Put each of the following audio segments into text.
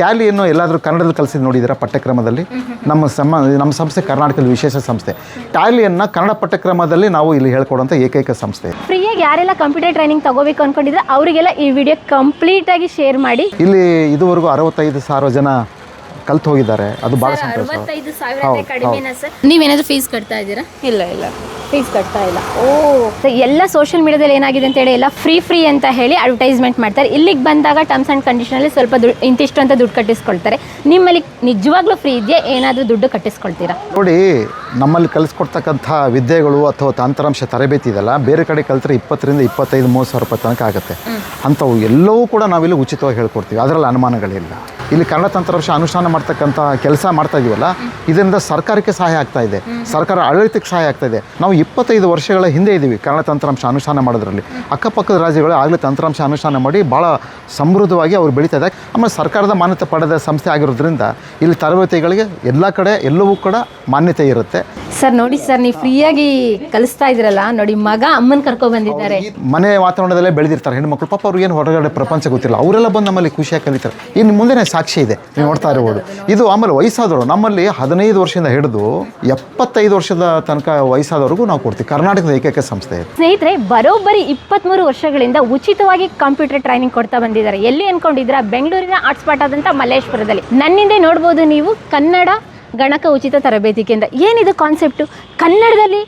ಟ್ಯಾಲಿಯನ್ನು ಎಲ್ಲಾದರೂ ಕನ್ನಡದಲ್ಲಿ ಕಲಿಸಿದ್ದು ನೋಡಿದ್ದೀರಾ ಪಠ್ಯಕ್ರಮದಲ್ಲಿ? ನಮ್ಮ ಸಂಸ್ಥೆ ಕರ್ನಾಟಕದ ವಿಶೇಷ ಸಂಸ್ಥೆ. ಟ್ಯಾಲಿಯನ್ನು ಕನ್ನಡ ಪಠ್ಯಕ್ರಮದಲ್ಲಿ ನಾವು ಇಲ್ಲಿ ಹೇಳ್ಕೊಡುವಂಥ ಏಕೈಕ ಸಂಸ್ಥೆ. ಫ್ರೀಯಾಗಿ ಯಾರೆಲ್ಲ ಕಂಪ್ಯೂಟರ್ ಟ್ರೈನಿಂಗ್ ತಗೋಬೇಕು ಅನ್ಕೊಂಡಿದ್ರೆ ಅವರಿಗೆಲ್ಲ ಈ ವಿಡಿಯೋ ಕಂಪ್ಲೀಟ್ ಆಗಿ ಶೇರ್ ಮಾಡಿ. ಇಲ್ಲಿ ಇದುವರೆಗೂ 65,000 ಜನ ಕಲ್ತು ಹೋಗಿದ್ದಾರೆ. ಅದು ಭಾಳ ಸಂತೋಷ. 65,000 ಕಡಿಮೆನಾ ಸರ್? ನೀವೇನಾದರೂ ಫೀಸ್ ಕಟ್ತಾ ಇದ್ದೀರಾ? ಇಲ್ಲ ಫೀಸ್ ಕಟ್ತಾ ಇಲ್ಲ. ಎಲ್ಲ ಸೋಷಿಯಲ್ ಮೀಡಿಯಾದಲ್ಲಿ ಏನಾಗಿದೆ ಅಂತ ಹೇಳಿ ಎಲ್ಲ ಫ್ರೀ ಅಂತ ಹೇಳಿ ಅಡ್ವರ್ಟೈಸ್ಮೆಂಟ್ ಮಾಡ್ತಾರೆ. ಇಲ್ಲಿಗೆ ಬಂದಾಗ ಟರ್ಮ್ಸ್ ಆ್ಯಂಡ್ ಕಂಡೀಷನಲ್ಲಿ ಸ್ವಲ್ಪ ಇಂತಿಷ್ಟು ಅಂತ ದುಡ್ಡು ಕಟ್ಟಿಸ್ಕೊಳ್ತಾರೆ. ನಿಮ್ಮಲ್ಲಿ ನಿಜವಾಗ್ಲೂ ಫ್ರೀ ಇದೆಯಾ? ಏನಾದರೂ ದುಡ್ಡು ಕಟ್ಟಿಸ್ಕೊಳ್ತೀರಾ? ನೋಡಿ, ನಮ್ಮಲ್ಲಿ ಕಲಿಸ್ಕೊಡ್ತಕ್ಕಂಥ ವಿದ್ಯೆಗಳು ಅಥವಾ ತಂತ್ರಾಂಶ ತರಬೇತಿ ಇದೆಲ್ಲ ಬೇರೆ ಕಡೆ ಕಲಿತ್ರೆ 20,000 25,000 30,000 ರೂಪಾಯಿ ತನಕ ಆಗುತ್ತೆ. ಅಂಥವು ಎಲ್ಲವೂ ಕೂಡ ನಾವಿಲ್ಲಿ ಉಚಿತವಾಗಿ ಹೇಳ್ಕೊಡ್ತೀವಿ. ಅದರಲ್ಲಿ ಅನುಮಾನಗಳಿಲ್ಲ. ಇಲ್ಲಿ ಕನ್ನಡ ತಂತ್ರಾಂಶ ಅನುಷ್ಠಾನ ಮಾಡ್ತಕ್ಕಂಥ ಕೆಲಸ ಮಾಡ್ತಾ ಇದೀವಲ್ಲ, ಇದರಿಂದ ಸರ್ಕಾರಕ್ಕೆ ಸಹಾಯ ಆಗ್ತಾ ಇದೆ, ಸರ್ಕಾರ ಆಡಳಿತಕ್ಕೆ ಸಹಾಯ ಆಗ್ತಾ ಇದೆ. ನಾವು 25 ವರ್ಷಗಳ ಹಿಂದೆ ಇದ್ದೀವಿ ಕನ್ನಡ ತಂತ್ರಾಂಶ ಅನುಷ್ಠಾನ ಮಾಡೋದ್ರಲ್ಲಿ. ಅಕ್ಕಪಕ್ಕದ ರಾಜ್ಯಗಳು ಆಗಲೇ ತಂತ್ರಾಂಶ ಅನುಷ್ಠಾನ ಮಾಡಿ ಭಾಳ ಸಮೃದ್ಧವಾಗಿ ಅವ್ರು ಬೆಳೀತಾ ಇದೆ. ಆಮೇಲೆ ಸರ್ಕಾರದ ಮಾನ್ಯತೆ ಪಡೆದ ಸಂಸ್ಥೆ ಆಗಿರೋದ್ರಿಂದ ಇಲ್ಲಿ ತರಬೇತಿಗಳಿಗೆ ಎಲ್ಲ ಕಡೆ ಎಲ್ಲವೂ ಕೂಡ ಮಾನ್ಯತೆ ಇರುತ್ತೆ. ಸರ್ ನೋಡಿ ಸರ್, ನೀವು ಫ್ರೀಯಾಗಿ ಕಲಿಸ್ತಾ ಇದ್ರಲ್ಲ ನೋಡಿ, ಮಗ ಅಮ್ಮನ ಕರ್ಕೊಂಡು ಬಂದಿದ್ದಾರೆ. ಮನೆ ವಾತಾವರಣದಲ್ಲೇ ಬೆಳೆದಿರ್ತಾರೆ ಹೆಣ್ಮಕ್ಳು. ಪಾಪ ಅವ್ರು ಏನು ಹೊರಗಡೆ ಪ್ರಪಂಚ ಗೊತ್ತಿಲ್ಲ, ಅವರೆಲ್ಲ ಬಂದು ನಮ್ಮಲ್ಲಿ ಖುಷಿಯಾಗಿ ಕಲಿತಾರೆ. ಇನ್ನು ಮುಂದೆ ಸಾಕ್ಷಿ ಇದೆ, ನೀವು ನೋಡ್ತಾ ಇರ್ಬೋದು. ಇದು ಆಮೇಲೆ ವಯಸ್ಸಾದವರು ನಮ್ಮಲ್ಲಿ 15 ವರ್ಷದಿಂದ ಹಿಡಿದು 75 ವರ್ಷದ ತನಕ ವಯಸ್ಸಾದವ್ರಿಗೂ ನಾವು ಕೊಡ್ತೀವಿ. ಕರ್ನಾಟಕದ ಏಕೈಕ ಸಂಸ್ಥೆ. ಸ್ನೇಹಿತರೆ, ಬರೋಬ್ಬರಿ 23 ವರ್ಷಗಳಿಂದ ಉಚಿತವಾಗಿ ಕಂಪ್ಯೂಟರ್ ಟ್ರೈನಿಂಗ್ ಕೊಡ್ತಾ ಬಂದಿದ್ದಾರೆ. ಎಲ್ಲಿ ಅನ್ಕೊಂಡಿದ್ರ? ಬೆಂಗಳೂರಿನ ಹಾಟ್ಸ್ಪಾಟ್ ಆದಂಥ ಮಲ್ಲೇಶ್ವರದಲ್ಲಿ. ನನ್ನಿಂದ ನೋಡ್ಬೋದು ನೀವು, ಕನ್ನಡ ಗಣಕ ಉಚಿತ ತರಬೇತಿ ಕೇಂದ್ರ. ಏನಿದು ಕಾನ್ಸೆಪ್ಟು? ಕನ್ನಡದಲ್ಲಿ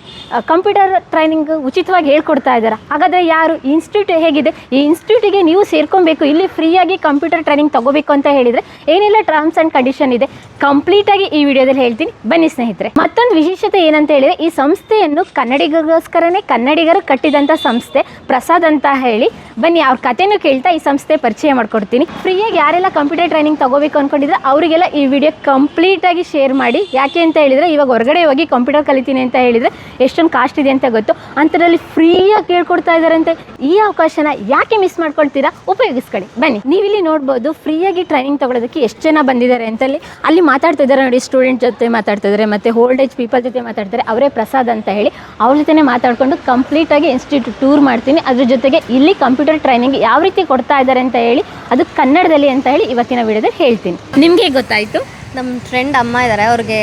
ಕಂಪ್ಯೂಟರ್ ಟ್ರೈನಿಂಗ್ ಉಚಿತವಾಗಿ ಹೇಳ್ಕೊಡ್ತಾ ಇದ್ದಾರೆ. ಹಾಗಾದರೆ ಯಾರು? ಇನ್ಸ್ಟಿಟ್ಯೂಟ್ ಹೇಗಿದೆ? ಈ ಇನ್ಸ್ಟಿಟ್ಯೂಟಿಗೆ ನೀವು ಸೇರ್ಕೊಬೇಕು, ಇಲ್ಲಿ ಫ್ರೀಯಾಗಿ ಕಂಪ್ಯೂಟರ್ ಟ್ರೈನಿಂಗ್ ತಗೋಬೇಕು ಅಂತ ಹೇಳಿದರೆ ಏನೆಲ್ಲ ಟರ್ಮ್ಸ್ ಆ್ಯಂಡ್ ಕಂಡೀಷನ್ ಇದೆ ಕಂಪ್ಲೀಟಾಗಿ ಈ ವಿಡಿಯೋದಲ್ಲಿ ಹೇಳ್ತೀನಿ. ಬನ್ನಿ ಸ್ನೇಹಿತರೆ. ಮತ್ತೊಂದು ವಿಶೇಷತೆ ಏನಂತ ಹೇಳಿದರೆ, ಈ ಸಂಸ್ಥೆಯನ್ನು ಕನ್ನಡಿಗರಿಗೋಸ್ಕರನೇ ಕನ್ನಡಿಗರು ಕಟ್ಟಿದಂಥ ಸಂಸ್ಥೆ ಪ್ರಸಾದ್ ಅಂತ ಹೇಳಿ. ಬನ್ನಿ ಅವ್ರ ಕಥೆನೂ ಕೇಳ್ತಾ ಈ ಸಂಸ್ಥೆ ಪರಿಚಯ ಮಾಡ್ಕೊಡ್ತೀನಿ. ಫ್ರೀಯಾಗಿ ಯಾರೆಲ್ಲ ಕಂಪ್ಯೂಟರ್ ಟ್ರೈನಿಂಗ್ ತಗೋಬೇಕು ಅಂದ್ಕೊಂಡಿದ್ರೆ ಅವರಿಗೆಲ್ಲ ಈ ವಿಡಿಯೋ ಕಂಪ್ಲೀಟಾಗಿ ಶೇರ್ ಮಾಡಿ. ಯಾಕೆ ಅಂತ ಹೇಳಿದರೆ, ಇವಾಗ ಹೊರಗಡೆ ಹೋಗಿ ಕಂಪ್ಯೂಟರ್ ಕಲಿತೀನಿ ಅಂತ ಹೇಳಿದರೆ ಎಷ್ಟೊಂದು ಕಾಸ್ಟ್ ಇದೆ ಅಂತ ಗೊತ್ತು. ಅಂಥದ್ರಲ್ಲಿ ಫ್ರೀಯಾಗಿ ಕೇಳ್ಕೊಡ್ತಾ ಇದ್ದಾರಂತೆ. ಈ ಅವಕಾಶನ ಯಾಕೆ ಮಿಸ್ ಮಾಡ್ಕೊಳ್ತೀರಾ? ಉಪಯೋಗಿಸ್ಕೊಳ್ಳಿ. ಬನ್ನಿ, ನೀವಿಲ್ಲಿ ನೋಡ್ಬೋದು ಫ್ರೀಯಾಗಿ ಟ್ರೈನಿಂಗ್ ತಗೊಳ್ಳೋದಕ್ಕೆ ಎಷ್ಟು ಜನ ಬಂದಿದ್ದಾರೆ ಅಂತಲ್ಲಿ. ಅಲ್ಲಿ ಮಾತಾಡ್ತಾ ಇದ್ದಾರೆ ನೋಡಿ, ಸ್ಟೂಡೆಂಟ್ ಜೊತೆ ಮಾತಾಡ್ತಾ ಇದ್ದಾರೆ, ಮತ್ತು ಓಲ್ಡ್ ಏಜ್ ಪೀಪಲ್ ಜೊತೆ ಮಾತಾಡ್ತಾರೆ. ಅವರೇ ಪ್ರಸಾದ್ ಅಂತ ಹೇಳಿ. ಅವ್ರ ಜೊತೆ ಮಾತಾಡಿಕೊಂಡು ಕಂಪ್ಲೀಟಾಗಿ ಇನ್ಸ್ಟಿಟ್ಯೂಟ್ ಟೂರ್ ಮಾಡ್ತೀನಿ. ಅದ್ರ ಜೊತೆಗೆ ಇಲ್ಲಿ ಕಂಪ್ಯೂಟರ್ ಟ್ರೈನಿಂಗ್ ಯಾವ ರೀತಿ ಕೊಡ್ತಾ ಇದ್ದಾರೆ ಅಂತ ಹೇಳಿ, ಅದು ಕನ್ನಡದಲ್ಲಿ ಅಂತ ಹೇಳಿ ಇವತ್ತಿನ ವಿಡಿಯೋದಲ್ಲಿ ಹೇಳ್ತೀನಿ. ನಿಮಗೆ ಗೊತ್ತಾಯಿತು? ನಮ್ಮ ಫ್ರೆಂಡ್ ಅಮ್ಮ ಇದ್ದಾರೆ, ಅವ್ರಿಗೆ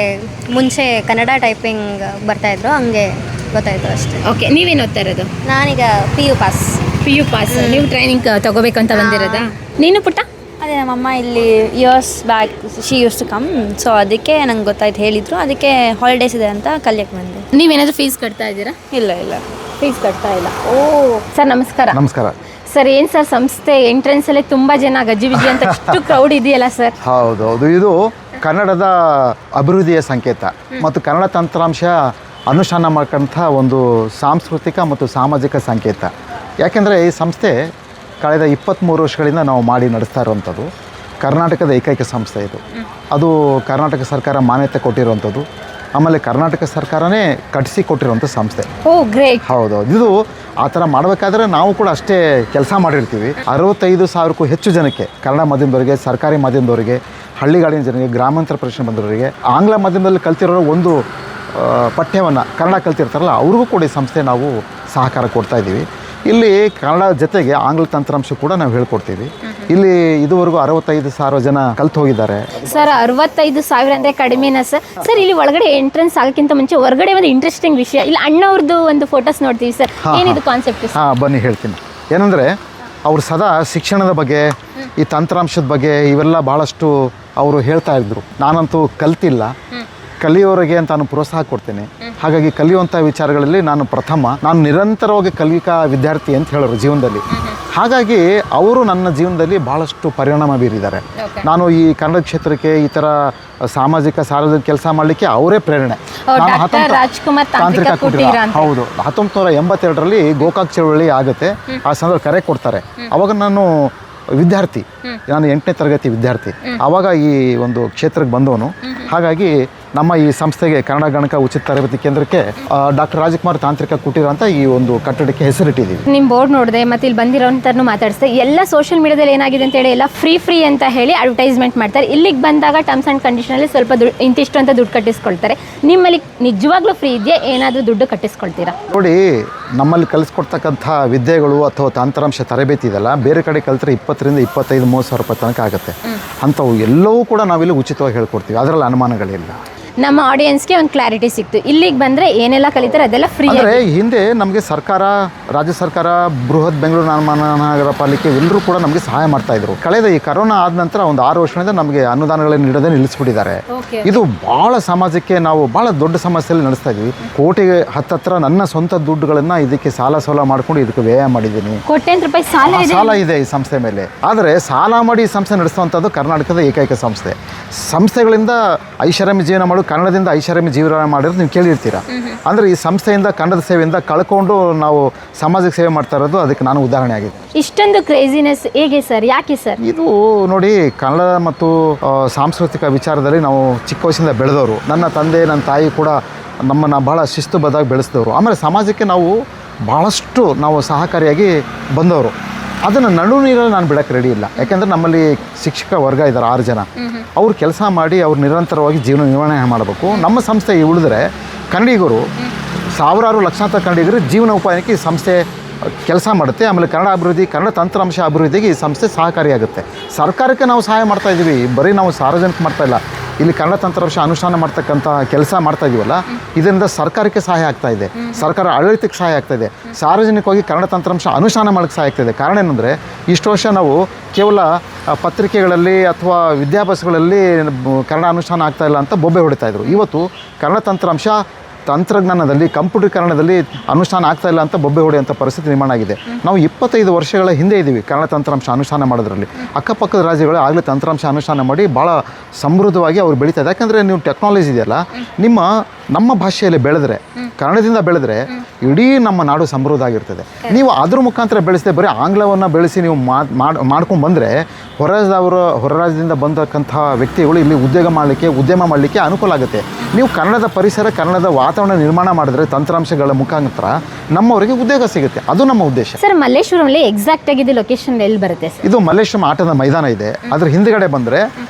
ಮುಂಚೆ ಕನ್ನಡ ಟೈಪಿಂಗ್ ಬರ್ತಾಯಿದ್ರು, ಹಂಗೆ ಗೊತ್ತಾಯಿತು ಅಷ್ಟೇ. ಓಕೆ, ನೀವೇನು ಓದ್ತಾ ಇರೋದು? ನಾನೀಗ PU ಪಾಸ್. ನೀವು ಟ್ರೈನಿಂಗ್ ತಗೋಬೇಕಂತ ಬಂದಿರೋದಾ? ನೀನು ಪುಟ್ಟ? ಅದೇ ನಮ್ಮಮ್ಮ ಇಲ್ಲಿ years back she use to come, so ಅದಕ್ಕೆ ನಂಗೆ ಗೊತ್ತಾಯ್ತು, ಹೇಳಿದರು. ಅದಕ್ಕೆ ಹಾಲಿಡೇಸ್ ಇದೆ ಅಂತ ಕಲಿಯಕ್ಕೆ ಬಂದೆ. ನೀವೇನಾದರೂ ಫೀಸ್ ಕಟ್ತಾ ಇದ್ದೀರಾ? ಇಲ್ಲ ಫೀಸ್ ಕಟ್ತಾ ಇಲ್ಲ. ಸರ್ ನಮಸ್ಕಾರ. ನಮಸ್ಕಾರ ಸರ್. ಏನು ಸರ್ ಸಂಸ್ಥೆ ಎಂಟ್ರೆನ್ಸಲ್ಲೇ ತುಂಬ ಜನ ಗಜಿಬಿಜಿ ಅಂತ ಅಷ್ಟು ಕ್ರೌಡ್ ಇದೆಯಲ್ಲ ಸರ್? ಹೌದೌದು, ಇದು ಕನ್ನಡದ ಅಭಿವೃದ್ಧಿಯ ಸಂಕೇತ ಮತ್ತು ಕನ್ನಡ ತಂತ್ರಾಂಶ ಅನುಷ್ಠಾನ ಮಾಡ್ಕೊಂಥ ಒಂದು ಸಾಂಸ್ಕೃತಿಕ ಮತ್ತು ಸಾಮಾಜಿಕ ಸಂಕೇತ. ಯಾಕೆಂದರೆ ಈ ಸಂಸ್ಥೆ ಕಳೆದ 23 ವರ್ಷಗಳಿಂದ ನಾವು ಮಾಡಿ ನಡೆಸ್ತಾ ಇರುವಂಥದ್ದು. ಕರ್ನಾಟಕದ ಏಕೈಕ ಸಂಸ್ಥೆ ಇದು. ಅದು ಕರ್ನಾಟಕ ಸರ್ಕಾರ ಮಾನ್ಯತೆ ಕೊಟ್ಟಿರುವಂಥದ್ದು. ಆಮೇಲೆ ಕರ್ನಾಟಕ ಸರ್ಕಾರನೇ ಕಟ್ಟಿಸಿ ಕೊಟ್ಟಿರುವಂಥ ಸಂಸ್ಥೆ. ಗ್ರೇಟ್. ಹೌದೌದು. ಇದು ಆ ಥರ ಮಾಡಬೇಕಾದ್ರೆ ನಾವು ಕೂಡ ಅಷ್ಟೇ ಕೆಲಸ ಮಾಡಿರ್ತೀವಿ. 65,000ಕ್ಕೂ ಹೆಚ್ಚು ಜನಕ್ಕೆ, ಕನ್ನಡ ಮಾಧ್ಯಮದವರಿಗೆ, ಸರ್ಕಾರಿ ಮಾಧ್ಯಮದವರಿಗೆ, ಹಳ್ಳಿಗಾಡಿನ ಜನರಿಗೆ, ಗ್ರಾಮಾಂತರ ಪ್ರದೇಶ ಬಂದವರಿಗೆ, ಆಂಗ್ಲ ಮಾಧ್ಯಮದಲ್ಲಿ ಕಲ್ತಿರೋ ಒಂದು ಪಠ್ಯವನ್ನು ಕನ್ನಡ ಕಲ್ತಿರ್ತಾರಲ್ಲ ಅವ್ರಿಗೂ ಕೂಡ ಈ ಸಂಸ್ಥೆ ನಾವು ಸಹಕಾರ ಕೊಡ್ತಾ ಇದ್ದೀವಿ. ಇಲ್ಲಿ ಕನ್ನಡ ಜೊತೆಗೆ ಆಂಗ್ಲ ತಂತ್ರಾಂಶ ಕೂಡ ನಾವು ಹೇಳ್ಕೊಡ್ತೀವಿ. ಇಲ್ಲಿ ಇದುವರೆಗೂ 65,000 ಜನ ಕಲ್ತು ಹೋಗಿದ್ದಾರೆ. ಸರ್ 65,000 ಅಂದರೆ ಕಡಿಮೆನಾ ಸರ್? ಸರ್ ಇಲ್ಲಿ ಒಳಗಡೆ ಎಂಟ್ರೆನ್ಸ್ ಆಗೋಕ್ಕಿಂತ ಮುಂಚೆ ಹೊರಗಡೆ ಒಂದು ಇಂಟ್ರೆಸ್ಟಿಂಗ್ ವಿಷಯ, ಇಲ್ಲಿ ಅಣ್ಣವ್ರದ್ದು ಒಂದು ಫೋಟೋಸ್ ನೋಡ್ತೀವಿ ಸರ್. ಏನಿದು ಕಾನ್ಸೆಪ್ಟ್? ಬನ್ನಿ ಹೇಳ್ತೀನಿ. ಏನಂದರೆ, ಅವರು ಸದಾ ಶಿಕ್ಷಣದ ಬಗ್ಗೆ, ಈ ತಂತ್ರಾಂಶದ ಬಗ್ಗೆ ಇವೆಲ್ಲ ಭಾಳಷ್ಟು ಅವರು ಹೇಳ್ತಾ ಇದ್ರು. ನಾನಂತೂ ಕಲ್ತಿಲ್ಲ, ಕಲಿಯೋರಿಗೆ ಅಂತ ನಾನು ಪ್ರೋತ್ಸಾಹ ಕೊಡ್ತೇನೆ. ಹಾಗಾಗಿ ಕಲಿಯುವಂಥ ವಿಚಾರಗಳಲ್ಲಿ ನಾನು ನಿರಂತರವಾಗಿ ಕಲಿಕಾ ವಿದ್ಯಾರ್ಥಿ ಅಂತ ಹೇಳೋರು ಜೀವನದಲ್ಲಿ. ಹಾಗಾಗಿ ಅವರು ನನ್ನ ಜೀವನದಲ್ಲಿ ಭಾಳಷ್ಟು ಪರಿಣಾಮ ಬೀರಿದ್ದಾರೆ. ನಾನು ಈ ಕನ್ನಡ ಕ್ಷೇತ್ರಕ್ಕೆ ಈ ಥರ ಸಾಮಾಜಿಕ ಸಾರ್ವಜನಿಕ ಕೆಲಸ ಮಾಡಲಿಕ್ಕೆ ಅವರೇ ಪ್ರೇರಣೆ. ತಾಂತ್ರಿಕ ಕುಟೀರ. ಹೌದು, 1982ರಲ್ಲಿ ಗೋಕಾಕ್ ಚಳವಳಿ ಆಗುತ್ತೆ. ಆ ಸಂದರ್ಭ ಕರೆ ಕೊಡ್ತಾರೆ. ಅವಾಗ ನಾನು ವಿದ್ಯಾರ್ಥಿ, ನಾನು 8ನೇ ತರಗತಿ ವಿದ್ಯಾರ್ಥಿ. ಆವಾಗ ಈ ಒಂದು ಕ್ಷೇತ್ರಕ್ಕೆ ಬಂದವನು. ಹಾಗಾಗಿ ನಮ್ಮ ಈ ಸಂಸ್ಥೆಗೆ ಕನ್ನಡ ಗಣಕ ಉಚಿತ ತರಬೇತಿ ಕೇಂದ್ರಕ್ಕೆ ಡಾಕ್ಟರ್ ರಾಜಕುಮಾರ್ ತಾಂತ್ರಿಕ ಕುಟೀರ ಅಂತ ಈ ಒಂದು ಕಟ್ಟಡಕ್ಕೆ ಹೆಸರಿಟ್ಟಿದ್ದೀವಿ. ನಿಮ್ಮ ಬೋರ್ಡ್ ನೋಡಿದೆ ಮತ್ತು ಇಲ್ಲಿ ಬಂದಿರೋಂಥರನ್ನು ಮಾತಾಡಿಸಿದೆ. ಎಲ್ಲ ಸೋಷಿಯಲ್ ಮೀಡಿಯಾದಲ್ಲಿ ಏನಾಗಿದೆ ಅಂತೇಳಿ ಎಲ್ಲ ಫ್ರೀ ಅಂತ ಹೇಳಿ ಅಡ್ವರ್ಟೈಸ್ಮೆಂಟ್ ಮಾಡ್ತಾರೆ. ಇಲ್ಲಿಗೆ ಬಂದಾಗ ಟರ್ಮ್ಸ್ ಆ್ಯಂಡ್ ಕಂಡೀಷನಲ್ಲಿ ಸ್ವಲ್ಪ ಇಂತಿಷ್ಟು ಅಂತ ದುಡ್ಡು ಕಟ್ಟಿಸ್ಕೊಳ್ತಾರೆ. ನಿಮ್ಮಲ್ಲಿ ನಿಜವಾಗ್ಲೂ ಫ್ರೀ ಇದೆಯಾ, ಏನಾದರೂ ದುಡ್ಡು ಕಟ್ಟಿಸ್ಕೊಳ್ತೀರಾ? ನೋಡಿ, ನಮ್ಮಲ್ಲಿ ಕಲಿಸ್ಕೊಡ್ತಕ್ಕಂಥ ವಿದ್ಯೆಗಳು ಅಥವಾ ತಂತ್ರಾಂಶ ತರಬೇತಿ ಇದೆಲ್ಲ ಬೇರೆ ಕಡೆ ಕಲಿತ್ರೆ 20,000 25,000 30,000 ರೂಪಾಯಿ ತನಕ ಆಗುತ್ತೆ. ಅಂಥವು ಎಲ್ಲವೂ ಕೂಡ ನಾವಿಲ್ಲಿ ಉಚಿತವಾಗಿ ಹೇಳ್ಕೊಡ್ತೀವಿ, ಅದರಲ್ಲಿ ಅನುಮಾನಗಳಿಲ್ಲ. ನಮ್ಮ ಆಡಿಯನ್ಸ್ಗೆ ಒಂದು ಕ್ಲಾರಿಟಿ ಸಿಕ್ತು. ಇಲ್ಲಿಗೆ ಬಂದರೆ ಏನೆಲ್ಲ ಕಲಿತಾರೆ ಅದೆಲ್ಲ ಫ್ರೀ. ಅಂದರೆ ಹಿಂದೆ ನಮಗೆ ಸರ್ಕಾರ, ರಾಜ್ಯ ಸರ್ಕಾರ, ಬೃಹತ್ ಬೆಂಗಳೂರು ಮಹಾನಗರ ಪಾಲಿಕೆ ಎಲ್ಲರೂ ಕೂಡ ನಮಗೆ ಸಹಾಯ ಮಾಡ್ತಾಯಿದ್ರು. ಕಳೆದ ಈ ಕರೋನಾ ಆದ ನಂತರ ಒಂದು 6 ವರ್ಷದಿಂದ ನಮಗೆ ಅನುದಾನಗಳನ್ನು ನೀಡೋದೇ ನಿಲ್ಲಿಸ್ಬಿಟ್ಟಿದ್ದಾರೆ. ಇದು ಭಾಳ ಸಮಾಜಕ್ಕೆ ನಾವು ಭಾಳ ದೊಡ್ಡ ಸಮಸ್ಯೆಯಲ್ಲಿ ನಡೆಸ್ತಾ ಇದ್ವಿ. ಕೋಟಿಗೆ ಹತ್ತತ್ರ ನನ್ನ ಸ್ವಂತ ದುಡ್ಡುಗಳನ್ನು ಇದಕ್ಕೆ ಸಾಲ ಮಾಡ್ಕೊಂಡು ಇದಕ್ಕೆ ವ್ಯಯ ಮಾಡಿದ್ದೀನಿ. ಕೋಟ್ಯಾಂತರ ರೂಪಾಯಿ ಸಾಲ ಇದೆ ಈ ಸಂಸ್ಥೆ ಮೇಲೆ. ಆದರೆ ಸಾಲ ಮಾಡಿ ಈ ಸಂಸ್ಥೆ ನಡೆಸುವಂಥದ್ದು ಕರ್ನಾಟಕದ ಏಕೈಕ ಸಂಸ್ಥೆ. ಸಂಸ್ಥೆಗಳಿಂದ ಐಷಾರಾಮಿ ಜೀವನ ಮಾಡು, ಕನ್ನಡದಿಂದ ಐಷಾರಾಮಿ ಜೀವನ ಮಾಡಿರೋದು ನೀವು ಕೇಳಿರ್ತೀರ. ಅಂದರೆ ಈ ಸಂಸ್ಥೆಯಿಂದ, ಕನ್ನಡದ ಸೇವೆಯಿಂದ ಕಳ್ಕೊಂಡು ನಾವು ಸಮಾಜಕ್ಕೆ ಸೇವೆ ಮಾಡ್ತಾ ಇರೋದು ಅದಕ್ಕೆ ನಾನು ಉದಾಹರಣೆ ಆಗಿದೆ. ಇಷ್ಟೊಂದು ಕ್ರೇಜಿನೆಸ್ ಹೇಗೆ ಸರ್, ಯಾಕೆ ಸರ್? ಇದು ನೋಡಿ, ಕನ್ನಡ ಮತ್ತು ಸಾಂಸ್ಕೃತಿಕ ವಿಚಾರದಲ್ಲಿ ನಾವು ಚಿಕ್ಕ ವಯಸ್ಸಿಂದ ಬೆಳೆದವರು. ನನ್ನ ತಂದೆ, ನನ್ನ ತಾಯಿ ಕೂಡ ನಮ್ಮನ್ನು ಭಾಳ ಶಿಸ್ತುಬದ್ಧಾಗಿ ಬೆಳೆಸಿದವರು. ಆಮೇಲೆ ಸಮಾಜಕ್ಕೆ ನಾವು ಭಾಳಷ್ಟು ಸಹಕಾರಿಯಾಗಿ ಬಂದವರು. ಅದನ್ನು ನಡು ನೀರಲ್ಲಿ ನಾನು ಬಿಡೋಕ್ಕೆ ರೆಡಿ ಇಲ್ಲ. ಯಾಕೆಂದರೆ ನಮ್ಮಲ್ಲಿ ಶಿಕ್ಷಕ ವರ್ಗ ಇದ್ದಾರೆ 6 ಜನ. ಅವ್ರು ಕೆಲಸ ಮಾಡಿ ಅವ್ರು ನಿರಂತರವಾಗಿ ಜೀವನ ನಿರ್ವಹಣೆ ಮಾಡಬೇಕು. ನಮ್ಮ ಸಂಸ್ಥೆ ಉಳಿದ್ರೆ ಕನ್ನಡಿಗರು, ಸಾವಿರಾರು ಲಕ್ಷಾಂತರ ಕನ್ನಡಿಗರು ಜೀವನ ಉಪಾಯಕ್ಕೆ ಈ ಸಂಸ್ಥೆ ಕೆಲಸ ಮಾಡುತ್ತೆ. ಆಮೇಲೆ ಕನ್ನಡ ಅಭಿವೃದ್ಧಿ, ಕನ್ನಡ ತಂತ್ರಾಂಶ ಅಭಿವೃದ್ಧಿಗೆ ಈ ಸಂಸ್ಥೆ ಸಹಕಾರಿಯಾಗುತ್ತೆ. ಸರ್ಕಾರಕ್ಕೆ ನಾವು ಸಹಾಯ ಮಾಡ್ತಾ ಇದ್ದೀವಿ, ಬರೀ ನಾವು ಸಾರ್ವಜನಿಕ ಮಾಡ್ತಾ ಇಲ್ಲ. ಇಲ್ಲಿ ಕನ್ನಡ ತಂತ್ರಾಂಶ ಅನುಷ್ಠಾನ ಮಾಡ್ತಕ್ಕಂಥ ಕೆಲಸ ಮಾಡ್ತಾ ಇದೀವಲ್ಲ, ಇದರಿಂದ ಸರ್ಕಾರಕ್ಕೆ ಸಹಾಯ ಆಗ್ತಾ ಇದೆ, ಸರ್ಕಾರ ಆಡಳಿತಕ್ಕೆ ಸಹಾಯ ಆಗ್ತಾ ಇದೆ, ಸಾರ್ವಜನಿಕವಾಗಿ ಕನ್ನಡ ತಂತ್ರಾಂಶ ಅನುಷ್ಠಾನ ಮಾಡೋಕ್ಕೆ ಸಹಾಯ ಆಗ್ತಾ ಇದೆ. ಕಾರಣ ಏನಂದರೆ, ಇಷ್ಟು ವರ್ಷ ನಾವು ಕೇವಲ ಪತ್ರಿಕೆಗಳಲ್ಲಿ ಅಥವಾ ವಿದ್ಯಾಭ್ಯಾಸಗಳಲ್ಲಿ ಕನ್ನಡ ಅನುಷ್ಠಾನ ಆಗ್ತಾ ಇಲ್ಲ ಅಂತ ಬೊಬ್ಬೆ ಹೊಡಿತಾಯಿದ್ರು. ಇವತ್ತು ಕನ್ನಡ ತಂತ್ರಜ್ಞಾನದಲ್ಲಿ, ಕಂಪ್ಯೂಟರೀಕರಣದಲ್ಲಿ ಅನುಷ್ಠಾನ ಆಗ್ತಾ ಇಲ್ಲ ಅಂತ ಬೊಬ್ಬೆ ಹೊಡೆಯುವಂಥ ಪರಿಸ್ಥಿತಿ ನಿರ್ಮಾಣ ಆಗಿದೆ. ನಾವು 25 ವರ್ಷಗಳ ಹಿಂದೆ ಇದ್ದೀವಿ ಕನ್ನಡ ತಂತ್ರಾಂಶ ಅನುಷ್ಠಾನ ಮಾಡೋದ್ರಲ್ಲಿ. ಅಕ್ಕಪಕ್ಕದ ರಾಜ್ಯಗಳು ಆಗಲೇ ತಂತ್ರಾಂಶ ಅನುಷ್ಠಾನ ಮಾಡಿ ಭಾಳ ಸಮೃದ್ಧವಾಗಿ ಅವ್ರು ಬೆಳೀತಾ ಇದೆ. ಯಾಕಂದರೆ ನೀವು ಟೆಕ್ನಾಲಜಿ ಇದೆಯಲ್ಲ, ನಮ್ಮ ಭಾಷೆಯಲ್ಲಿ ಬೆಳೆದ್ರೆ, ಕನ್ನಡದಿಂದ ಬೆಳೆದ್ರೆ ಇಡೀ ನಮ್ಮ ನಾಡು ಸಮೃದ್ಧ ಆಗಿರ್ತದೆ. ನೀವು ಅದ್ರ ಮುಖಾಂತರ ಬೆಳೆಸದೆ ಬರೀ ಆಂಗ್ಲವನ್ನು ಬೆಳೆಸಿ ನೀವು ಮಾಡ್ಕೊಂಡು ಬಂದರೆ ಹೊರ ರಾಜ್ಯದಿಂದ ಬಂದಕ್ಕಂಥ ವ್ಯಕ್ತಿಗಳು ಇಲ್ಲಿ ಉದ್ಯಮ ಮಾಡಲಿಕ್ಕೆ ಅನುಕೂಲ ಆಗುತ್ತೆ. ನೀವು ಕನ್ನಡದ ಪರಿಸರ, ಕನ್ನಡದ ವಾತಾವರಣ ನಿರ್ಮಾಣ ಮಾಡಿದ್ರೆ ತಂತ್ರಾಂಶಗಳ ಮುಖಾಂತರ ನಮ್ಮವರಿಗೆ ಉದ್ಯೋಗ ಸಿಗುತ್ತೆ. ಅದು ನಮ್ಮ ಉದ್ದೇಶ. ಸರ್, ಮಲ್ಲೇಶ್ವರಮಲ್ಲಿ ಎಕ್ಸಾಕ್ಟ್ ಆಗಿ ಲೊಕೇಶನ್ ಎಲ್ಲಿ ಬರುತ್ತೆ? ಇದು ಮಲ್ಲೇಶ್ವರಂ ಆಟದ ಮೈದಾನ ಇದೆ. ಅದ್ರ ಹಿಂದ್ಗಡೆ ಬಂದರೆ